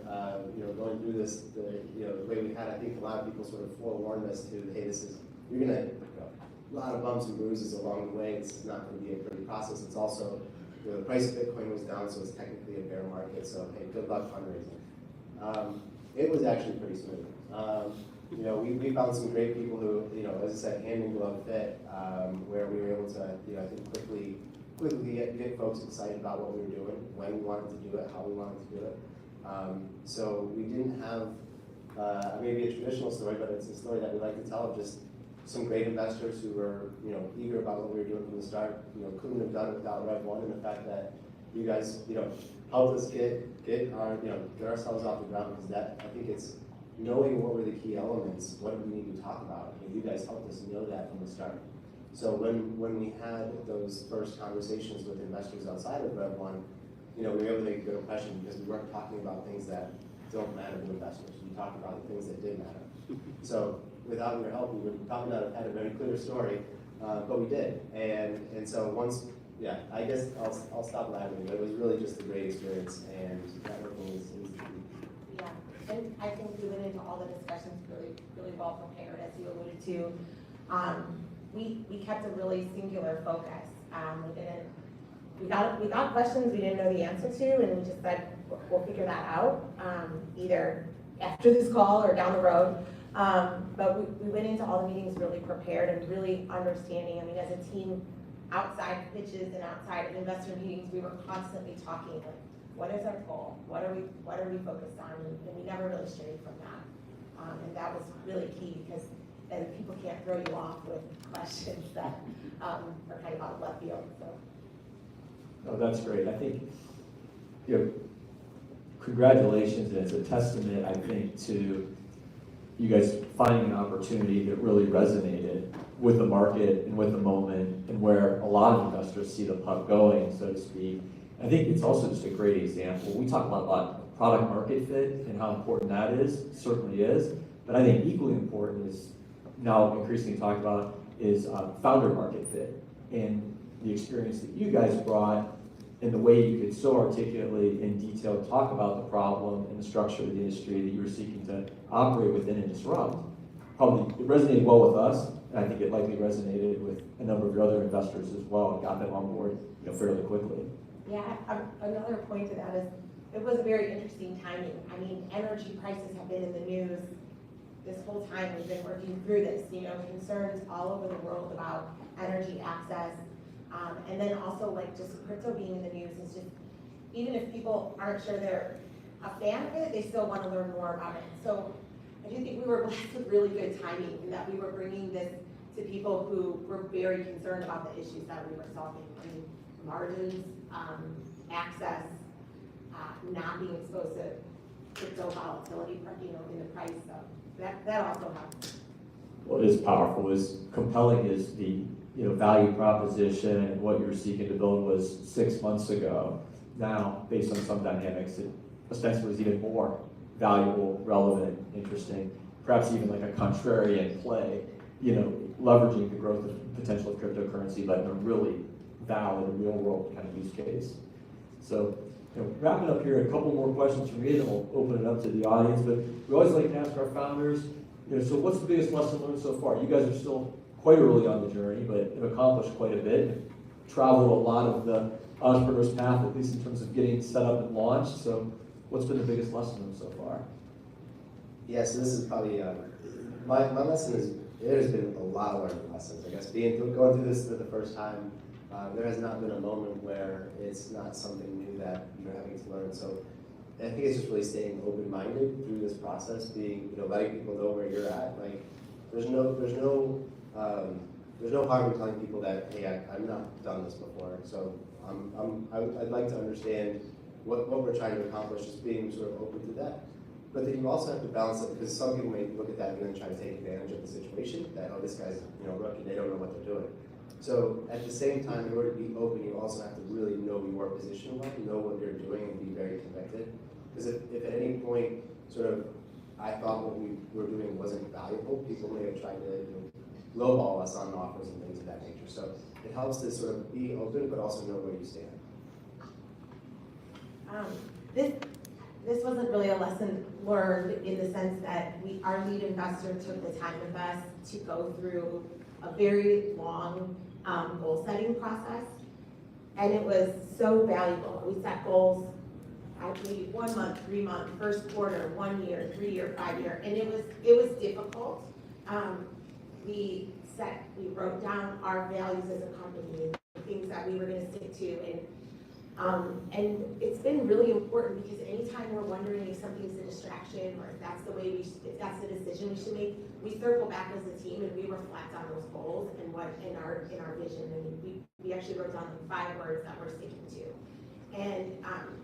going through this, the way we had, I think a lot of people sort of forewarned us to, hey, you're gonna, a lot of bumps and bruises along the way. This is not going to be a pretty process. It's also, the price of Bitcoin was down, so it's technically a bear market. So hey, good luck fundraising. It was actually pretty smooth. We found some great people who, as I said, hand in glove fit, where we were able to, I think quickly get folks excited about what we were doing, when we wanted to do it, how we wanted to do it. So we didn't have maybe a traditional story, but it's a story that we like to tell of just some great investors who were, eager about what we were doing from the start. Couldn't have done it without Rev One, and the fact that you guys, helped us get ourselves off the ground, because that, I think it's knowing what were the key elements, what do we need to talk about, and you guys helped us know that from the start. So when we had those first conversations with investors outside of Rev One, we were able to make a good impression, because we weren't talking about things that don't matter to investors. We talked about the things that did matter. So without your help, we would probably not have had a very clear story, but we did. And so once, I guess I'll stop laughing, but it was really just a great experience, and networking is the key. Yeah, and I think we went into all the discussions really well prepared, as you alluded to. We kept a really singular focus. We got questions we didn't know the answer to, and we just said, we'll figure that out, either after this call or down the road. But we went into all the meetings really prepared and really understanding. I mean, as a team, outside pitches and outside of investor meetings, we were constantly talking, like, what is our goal? What are we focused on? And we never really strayed from that. And that was really key, because then people can't throw you off with questions that are kind of out of left field. So. Oh, that's great. I think, congratulations, and it's a testament, I think, to you guys finding an opportunity that really resonated with the market and with the moment, and where a lot of investors see the puck going, so to speak. I think it's also just a great example. We talk a lot about product market fit and how important that is. It certainly is. But I think equally important is, now increasingly talked about, is founder market fit, and the experience that you guys brought, and the way you could so articulately in detail talk about the problem and the structure of the industry that you were seeking to operate within and disrupt. Probably it resonated well with us, and I think it likely resonated with a number of your other investors as well, and got them on board fairly quickly. Yeah, another point to that is, it was a very interesting timing. I mean, energy prices have been in the news this whole time we've been working through this, concerns all over the world about energy access. And then also, like, just crypto being in the news is just, even if people aren't sure they're a fan of it, they still want to learn more about it. So I do think we were blessed with really good timing, in that we were bringing this to people who were very concerned about the issues that we were solving. I mean, margins, access, not being exposed to crypto volatility, in the price. So that also helps. What is powerful, is compelling, is the value proposition, and what you were seeking to build was 6 months ago. Now, based on some dynamics, it ostensibly was even more valuable, relevant, interesting, perhaps even like a contrarian play, leveraging the growth of potential of cryptocurrency, but in a really valid, real world kind of use case. So, wrapping up here, a couple more questions from me, then we'll open it up to the audience. But we always like to ask our founders, so what's the biggest lesson learned so far? You guys are still quite early on the journey, but have accomplished quite a bit, traveled a lot of the entrepreneur's path, at least in terms of getting set up and launched. So what's been the biggest lesson learned so far? Yeah, so this is probably, my lesson is, there's been a lot of learning lessons. I guess going through this for the first time, there has not been a moment where it's not something new that you're having to learn. So I think it's just really staying open-minded through this process, letting people know where you're at. Like, there's no harm in telling people that, hey, I've not done this before, so I'd like to understand what we're trying to accomplish, just being sort of open to that. But then you also have to balance it, because some people may look at that and then try to take advantage of the situation, that, oh, this guy's rookie, they don't know what they're doing. So at the same time, in order to be open, you also have to really know your position well, know what you're doing, and be very convicted. Because if at any point, sort of, I thought what we were doing wasn't valuable, people may have tried to lowball us on offers and things of that nature. So it helps to sort of be open, but also know where you stand. This wasn't really a lesson learned in the sense that our lead investor took the time with us to go through a very long goal setting process. And it was so valuable. We set goals actually 1 month, 3 month, first quarter, 1 year, 3 year, 5 year, and it was difficult. We wrote down our values as a company, things that we were going to stick to, and it's been really important because anytime we're wondering if something's a distraction or if that's the way if that's the decision we should make, we circle back as a team and we reflect on those goals and what in our vision. And we actually wrote down 5 words that we're sticking to. And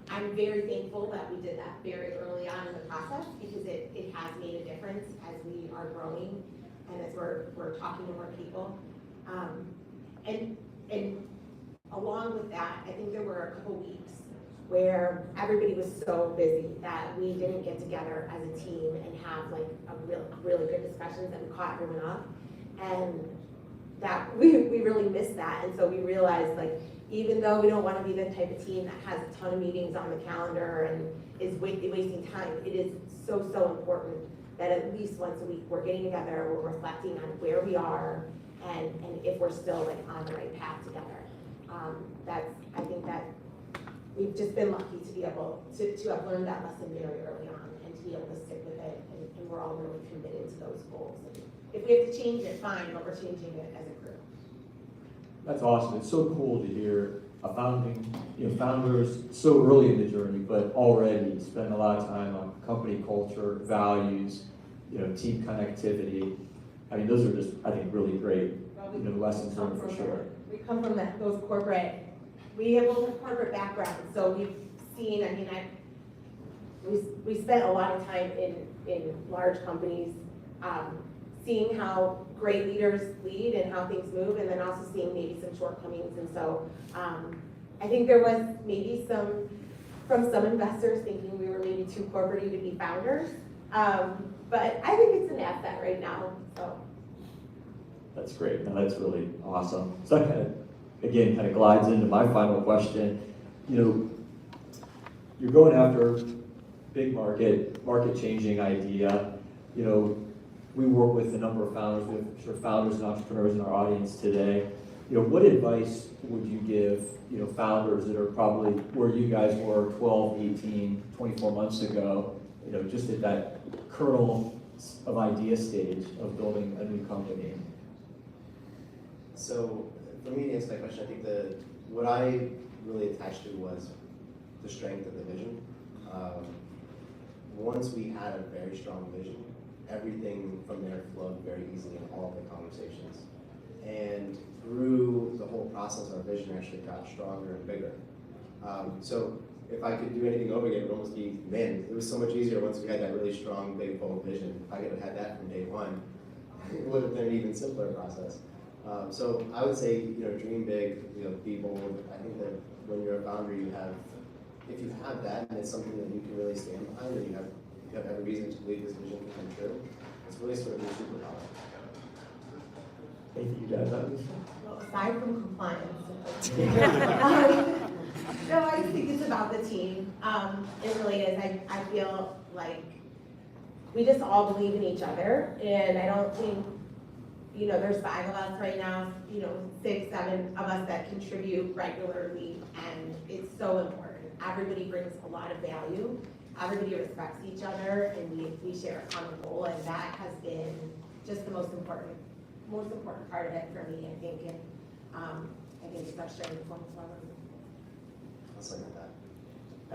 I'm very thankful that we did that very early on in the process because it has made a difference as we are growing and as we're talking to more people. And along with that, I think there were a couple weeks where everybody was so busy that we didn't get together as a team and have like a really good discussions that we caught everyone up. And that we really missed that. And so we realized, like, even though we don't want to be the type of team that has a ton of meetings on the calendar and is wasting time, it is so important that at least once a week we're getting together, we're reflecting on where we are and if we're still like on the right path together. I think that we've just been lucky to be able to have learned that lesson very early on and to be able to stick with it, and we're all really committed to those goals. And if we have to change it, fine, but we're changing it as a group. That's awesome. It's so cool to hear founders so early in the journey, but already spend a lot of time on company culture, values, team connectivity. I mean, those are just, I think, really great, lessons learned for sure. We come from we have both a corporate background, so we've seen, we spent a lot of time in large companies, seeing how great leaders lead and how things move, and then also seeing maybe some shortcomings. And so I think there was maybe from some investors thinking we were maybe too corporate to be founders, but I think it's an asset right now. So that's great. No, that's really awesome. So that kind of glides into my final question. You're going after big market changing idea. We work with a number of founders. We have, I'm sure, founders and entrepreneurs in our audience today. What advice would you give, founders that are probably where you guys were 12, 18, 24 months ago, just at that kernel of idea stage of building a new company? So for me to answer that question, I think what I really attached to was the strength of the vision. Once we had a very strong vision, everything from there flowed very easily in all of the conversations. And through the whole process, our vision actually got stronger and bigger. So if I could do anything over again, it would almost be, man, it was so much easier once we had that really strong, big, bold vision. If I could have had that from day one, it would have been an even simpler process. So I would say, dream big, be bold. I think that when you're a founder, if you have that and it's something that you can really stand behind, and you have every reason to believe this vision can come true, it's really sort of your superpower. Anything you guys on this? well, aside from compliance, no, I think it's about the team. It really is. I feel like we just all believe in each other, and I don't think, there's 5 of us right now, 6, 7 of us that contribute regularly, and it's so important. Everybody brings a lot of value. Everybody respects each other, and we share a common goal, and that has been just the most important part of it for me, I think, and I think it's our strength going forward. I'll second that.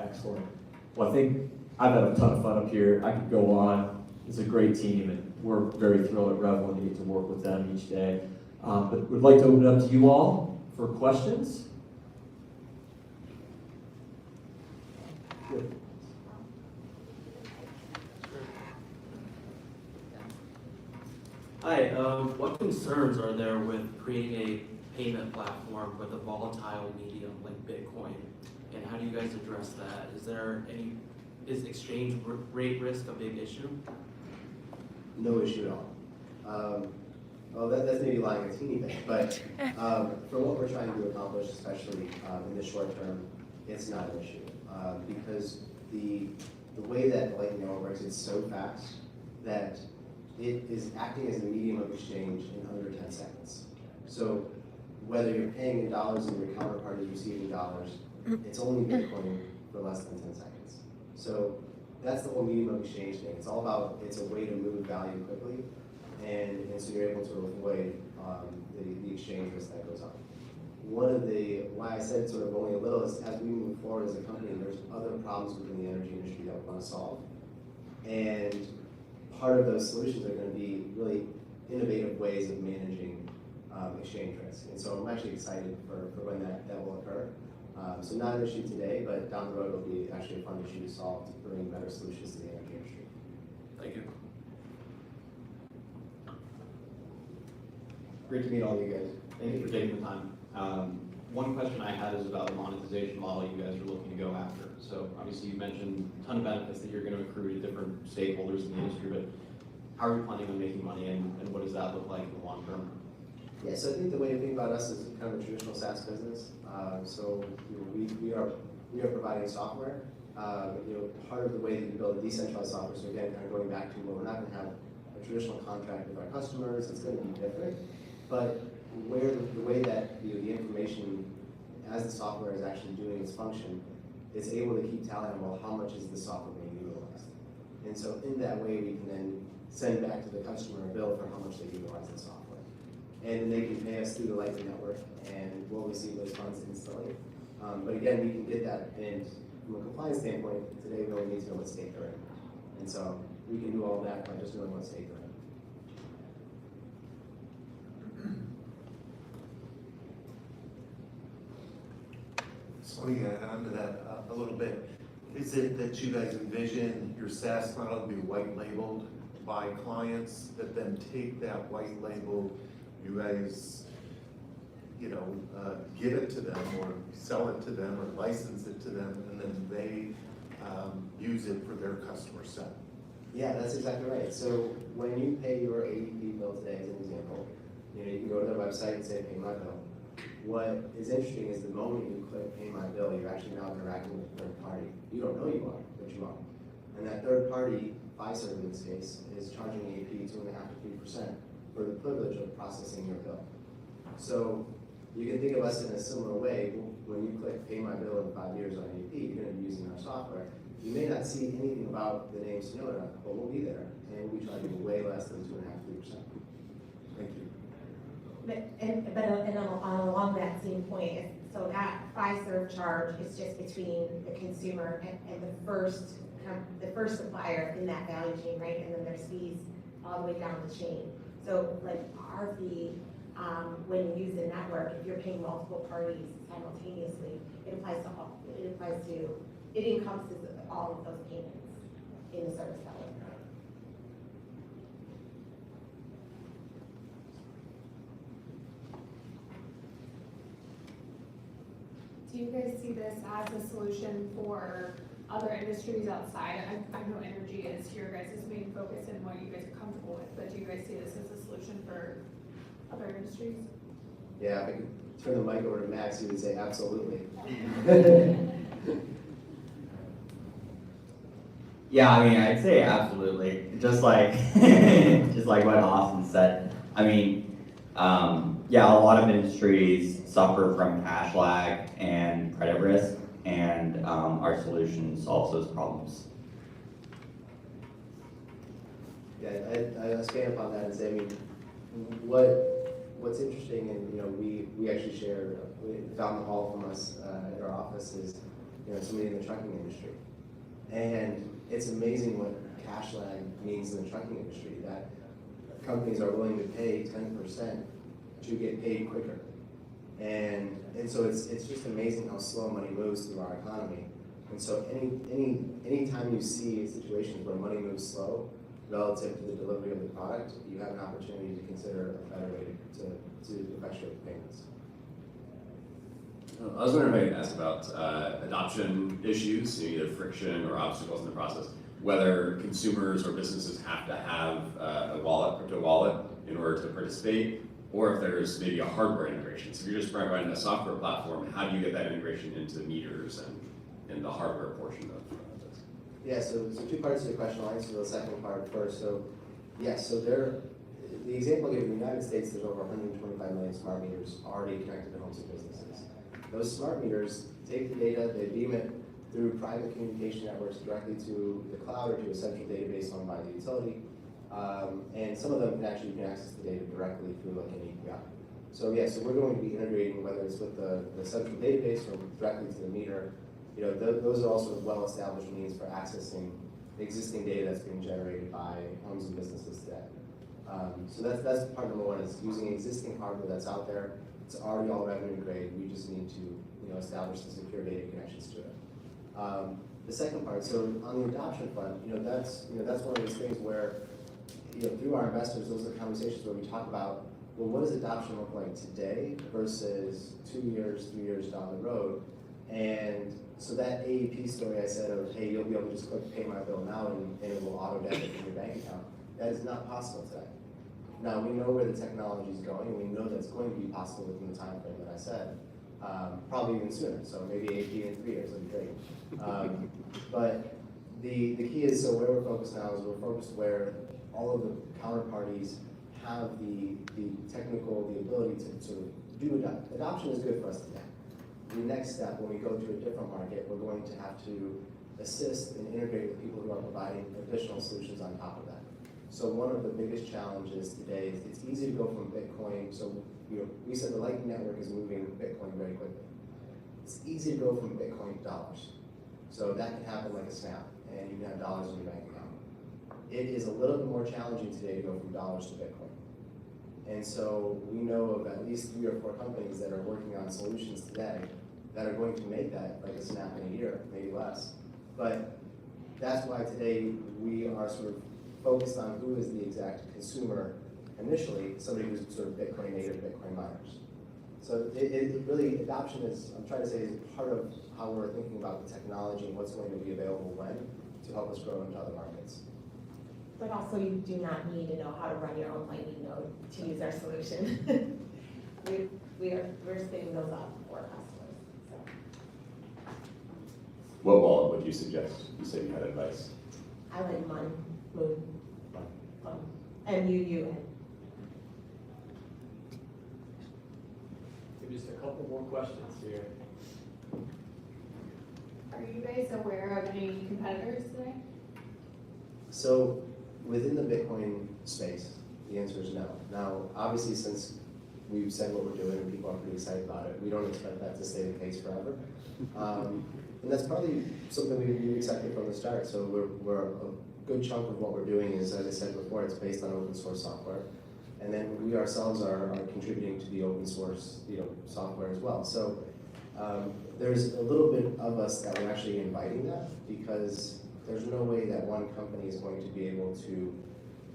Excellent. Well, I think I've had a ton of fun up here. I could go on. It's a great team, and we're very thrilled at Revel to get to work with them each day. But we'd like to open it up to you all for questions. Good. Hi, what concerns are there with creating a payment platform with a volatile medium like Bitcoin? And how do you guys address that? Is exchange rate risk a big issue? No issue at all. Well, that's maybe lying a teeny bit, but for what we're trying to accomplish, especially in the short term, it's not an issue. Because the way that the Lightning Network works, it's so fast that it is acting as a medium of exchange in under 10 seconds. So whether you're paying in dollars and your counterparty is receiving dollars, it's only Bitcoin for less than 10 seconds. So that's the whole medium of exchange thing. It's all about, it's a way to move value quickly, and so you're able to avoid the exchange risk that goes on. One of the, why I said sort of only a little is as we move forward as a company, there's other problems within the energy industry that we want to solve. And part of those solutions are going to be really innovative ways of managing exchange risk. And so I'm actually excited for when that will occur. So not an issue today, but down the road it'll be actually a fun issue to solve to bring better solutions to the energy industry. Thank you. Great to meet all you guys. Thank you for taking the time. One question I had is about the monetization model you guys are looking to go after. So obviously you mentioned a ton of benefits that you're going to accrue to different stakeholders in the industry, but how are you planning on making money, and what does that look like in the long term? Yeah, so I think the way to think about us is kind of a traditional SaaS business. So we are providing software. Part of the way that you build a decentralized software, so again, kind of going back to where we're not going to have a traditional contract with our customers, it's going to be different. But where the way that the information, as the software is actually doing its function, it's able to keep tally on, well, how much is the software being utilized? And so in that way, we can then send back to the customer a bill for how much they utilize the software. And then they can pay us through the Lightning Network, and we'll receive those funds instantly. But again, we can get that, and from a compliance standpoint, today we only need to know what state they're in. And so we can do all that by just knowing what state they're in. So let me add on to that a little bit. Is it that you guys envision your SaaS model to be white labeled by clients that then take that white label, you guys, give it to them or sell it to them or license it to them, and then they use it for their customer set? Yeah, that's exactly right. So when you pay your ADP bill today, as an example, you can go to their website and say, pay my bill. What is interesting is the moment you click pay my bill, you're actually now interacting with a third party. You don't know you are, but you are. And that third party, Fiserv in this case, is charging AP 2.5% to 3% for the privilege of processing your bill. So you can think of us in a similar way. When you click pay my bill in 5 years on AP, you're going to be using our software. You may not see anything about the name Synota, but we'll be there, and we'll be charging way less than 2.5% to 3%. Thank you. But along that same point, so that Fiserv charge is just between the consumer and the first supplier in that value chain, right? And then there's fees all the way down the chain. So like our fee, when you use the network, if you're paying multiple parties simultaneously, it encompasses all of those payments in the service level. Do you guys see this as a solution for other industries outside? I know energy is your guys' main focus and what you guys are comfortable with, but do you guys see this as a solution for other industries? Yeah, if I could turn the mic over to Max, he would say absolutely. Yeah, I mean, I'd say absolutely. Just like, just like what Austin said. I mean, yeah, a lot of industries suffer from cash lag and credit risk, and our solution solves those problems. Yeah, I expand upon that and say, I mean, what's interesting, and we actually share down the hall from us at our office is somebody in the trucking industry, and it's amazing what cash lag means in the trucking industry. That companies are willing to pay 10% to get paid quicker, and so it's just amazing how slow money moves through our economy. And so any time you see situations where money moves slow relative to the delivery of the product, you have an opportunity to consider a better way to effectuate payments. I was wondering if I could ask about adoption issues, either friction or obstacles in the process, whether consumers or businesses have to have a wallet, crypto wallet, in order to participate, or if there's maybe a hardware integration. So if you're just providing a software platform, how do you get that integration into meters and in the hardware portion of this? Yeah, so two parts to the question. I'll answer the second part first. So, yes, so the example I gave in the United States, there's over 125 million smart meters already connected to homes and businesses. Those smart meters take the data, they beam it through private communication networks directly to the cloud or to a central database owned by the utility. And some of them you can access the data directly through like an API. So yeah, so we're going to be integrating, whether it's with the central database or directly to the meter. Those are also well-established means for accessing the existing data that's being generated by homes and businesses today. So that's part number one, is using existing hardware that's out there. It's already all revenue grade. We just need to establish the secure data connections to it. The second part, so on the adoption front, that's one of those things where through our investors, those are the conversations where we talk about, well, what does adoption look like today versus 2 years, 3 years down the road? And so that AEP story I said of, hey, you'll be able to just click pay my bill now and it will auto debit from your bank account, that is not possible today. Now, we know where the technology is going, and we know that's going to be possible within the time frame that I said, probably even sooner, so maybe AEP in 3 years would be great. But the key is, so where we're focused now is we're focused where all of the counterparties have the ability to sort of do adoption is good for us today. The next step, when we go to a different market, we're going to have to assist and integrate with people who are providing additional solutions on top of that. So one of the biggest challenges today is it's easy to go from Bitcoin. So we said the Lightning Network is moving Bitcoin very quickly. It's easy to go from Bitcoin to dollars. So that can happen like a snap, and you can have dollars in your bank account. It is a little bit more challenging today to go from dollars to Bitcoin. And so we know of at least 3 or 4 companies that are working on solutions today that are going to make that like a snap in a year, maybe less. But that's why today we are sort of focused on who is the exact consumer initially, somebody who's sort of Bitcoin native, Bitcoin miners. So it really, adoption is, I'm trying to say, is part of how we're thinking about the technology and what's going to be available when to help us grow into other markets. But also you do not need to know how to run your own Lightning node to use our solution. We're spinning those up for customers. So. What wallet would you suggest? You said you had advice. I like Moon. MUUN. Just a couple more questions here. Are you guys aware of any competitors today? So within the Bitcoin space, the answer is no. Now, obviously, since we've said what we're doing and people are pretty excited about it, we don't expect that to stay the case forever. And that's probably something we expected from the start. So we're a good chunk of what we're doing is, as I said before, it's based on open source software. And then we ourselves are contributing to the open source software as well. So there's a little bit of us that we're actually inviting that, because there's no way that one company is going to be able to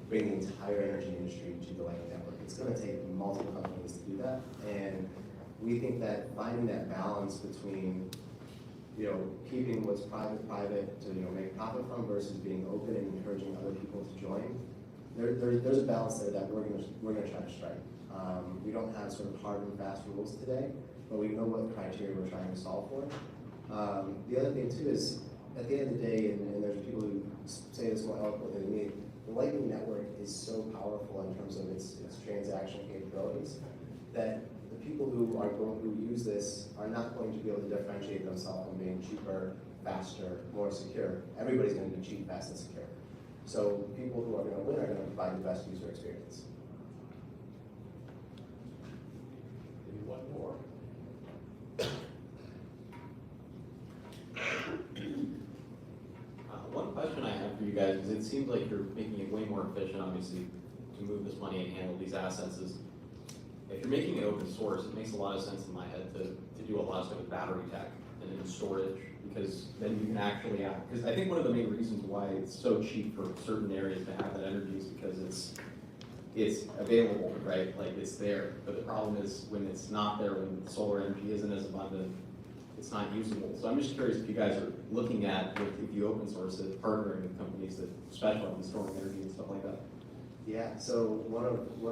bring the entire energy industry to the Lightning Network. It's going to take multiple companies to do that. And we think that finding that balance between keeping what's private to make profit from versus being open and encouraging other people to join, there's a balance there that we're gonna try to strike. We don't have sort of hard and fast rules today, but we know what criteria we're trying to solve for. The other thing too is, at the end of the day, and there's people who say this more eloquently than me, the Lightning Network is so powerful in terms of its transaction capabilities that the people who use this are not going to be able to differentiate themselves from being cheaper, faster, more secure. Everybody's going to be cheap, fast, and secure. So people who are going to win are going to provide the best user experience. Maybe one more. One question I have for you guys is, it seems like you're making it way more efficient, obviously, to move this money and handle these assets. Is if you're making it open source, it makes a lot of sense in my head to do a lot of stuff with battery tech and in storage, because then you can actually have, because I think one of the main reasons why it's so cheap for certain areas to have that energy is because it's available, right? Like, it's there. But the problem is when it's not there, when solar energy isn't as abundant, it's not usable. So I'm just curious if you guys are looking at, if you open source it, partnering with companies that specialize in storing energy and stuff like that. Yeah, so one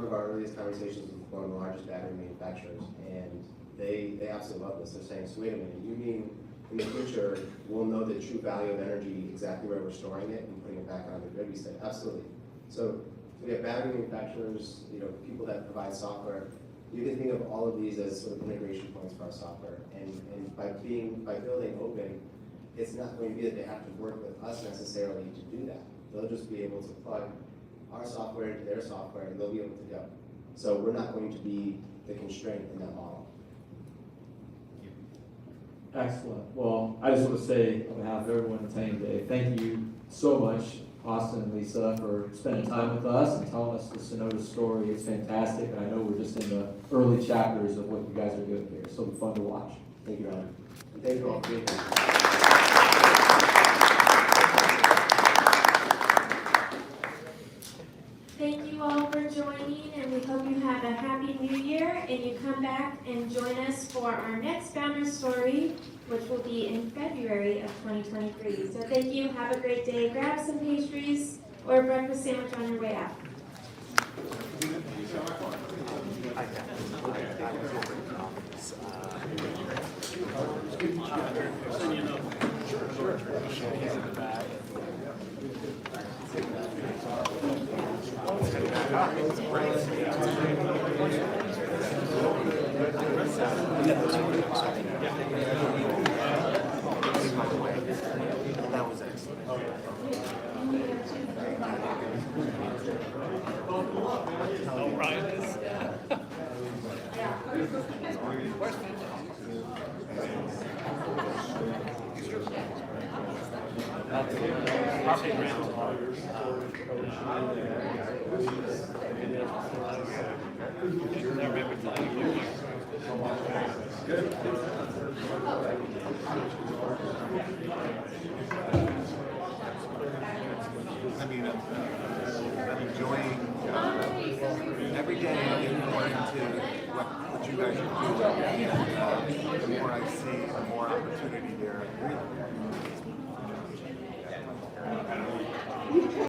of our earliest conversations with one of the largest battery manufacturers, and they absolutely love this. They're saying, so wait a minute, you mean in the future, we'll know the true value of energy, exactly where we're storing it and putting it back on the grid. We said, absolutely. So we have battery manufacturers, people that provide software. You can think of all of these as sort of integration points for our software. And by building open, it's not going to be that they have to work with us necessarily to do that. They'll just be able to plug our software into their software and they'll be able to go. So we're not going to be the constraint in that model. Excellent. Well, I just want to say on behalf of everyone attending today, thank you so much, Austin and Lisa, for spending time with us and telling us the Synota story. It's fantastic. I know we're just in the early chapters of what you guys are doing here, so it'll be fun to watch. Thank you, Ryan. And thank you all for being here. Thank you all for joining, and we hope you have a happy new year, and you come back and join us for our next founder story, which will be in February of 2023. So thank you, have a great day. Grab some pastries or a breakfast sandwich on your way out. I mean, I'm enjoying every day I get more into what you guys are doing. And the more I see, the more opportunity there really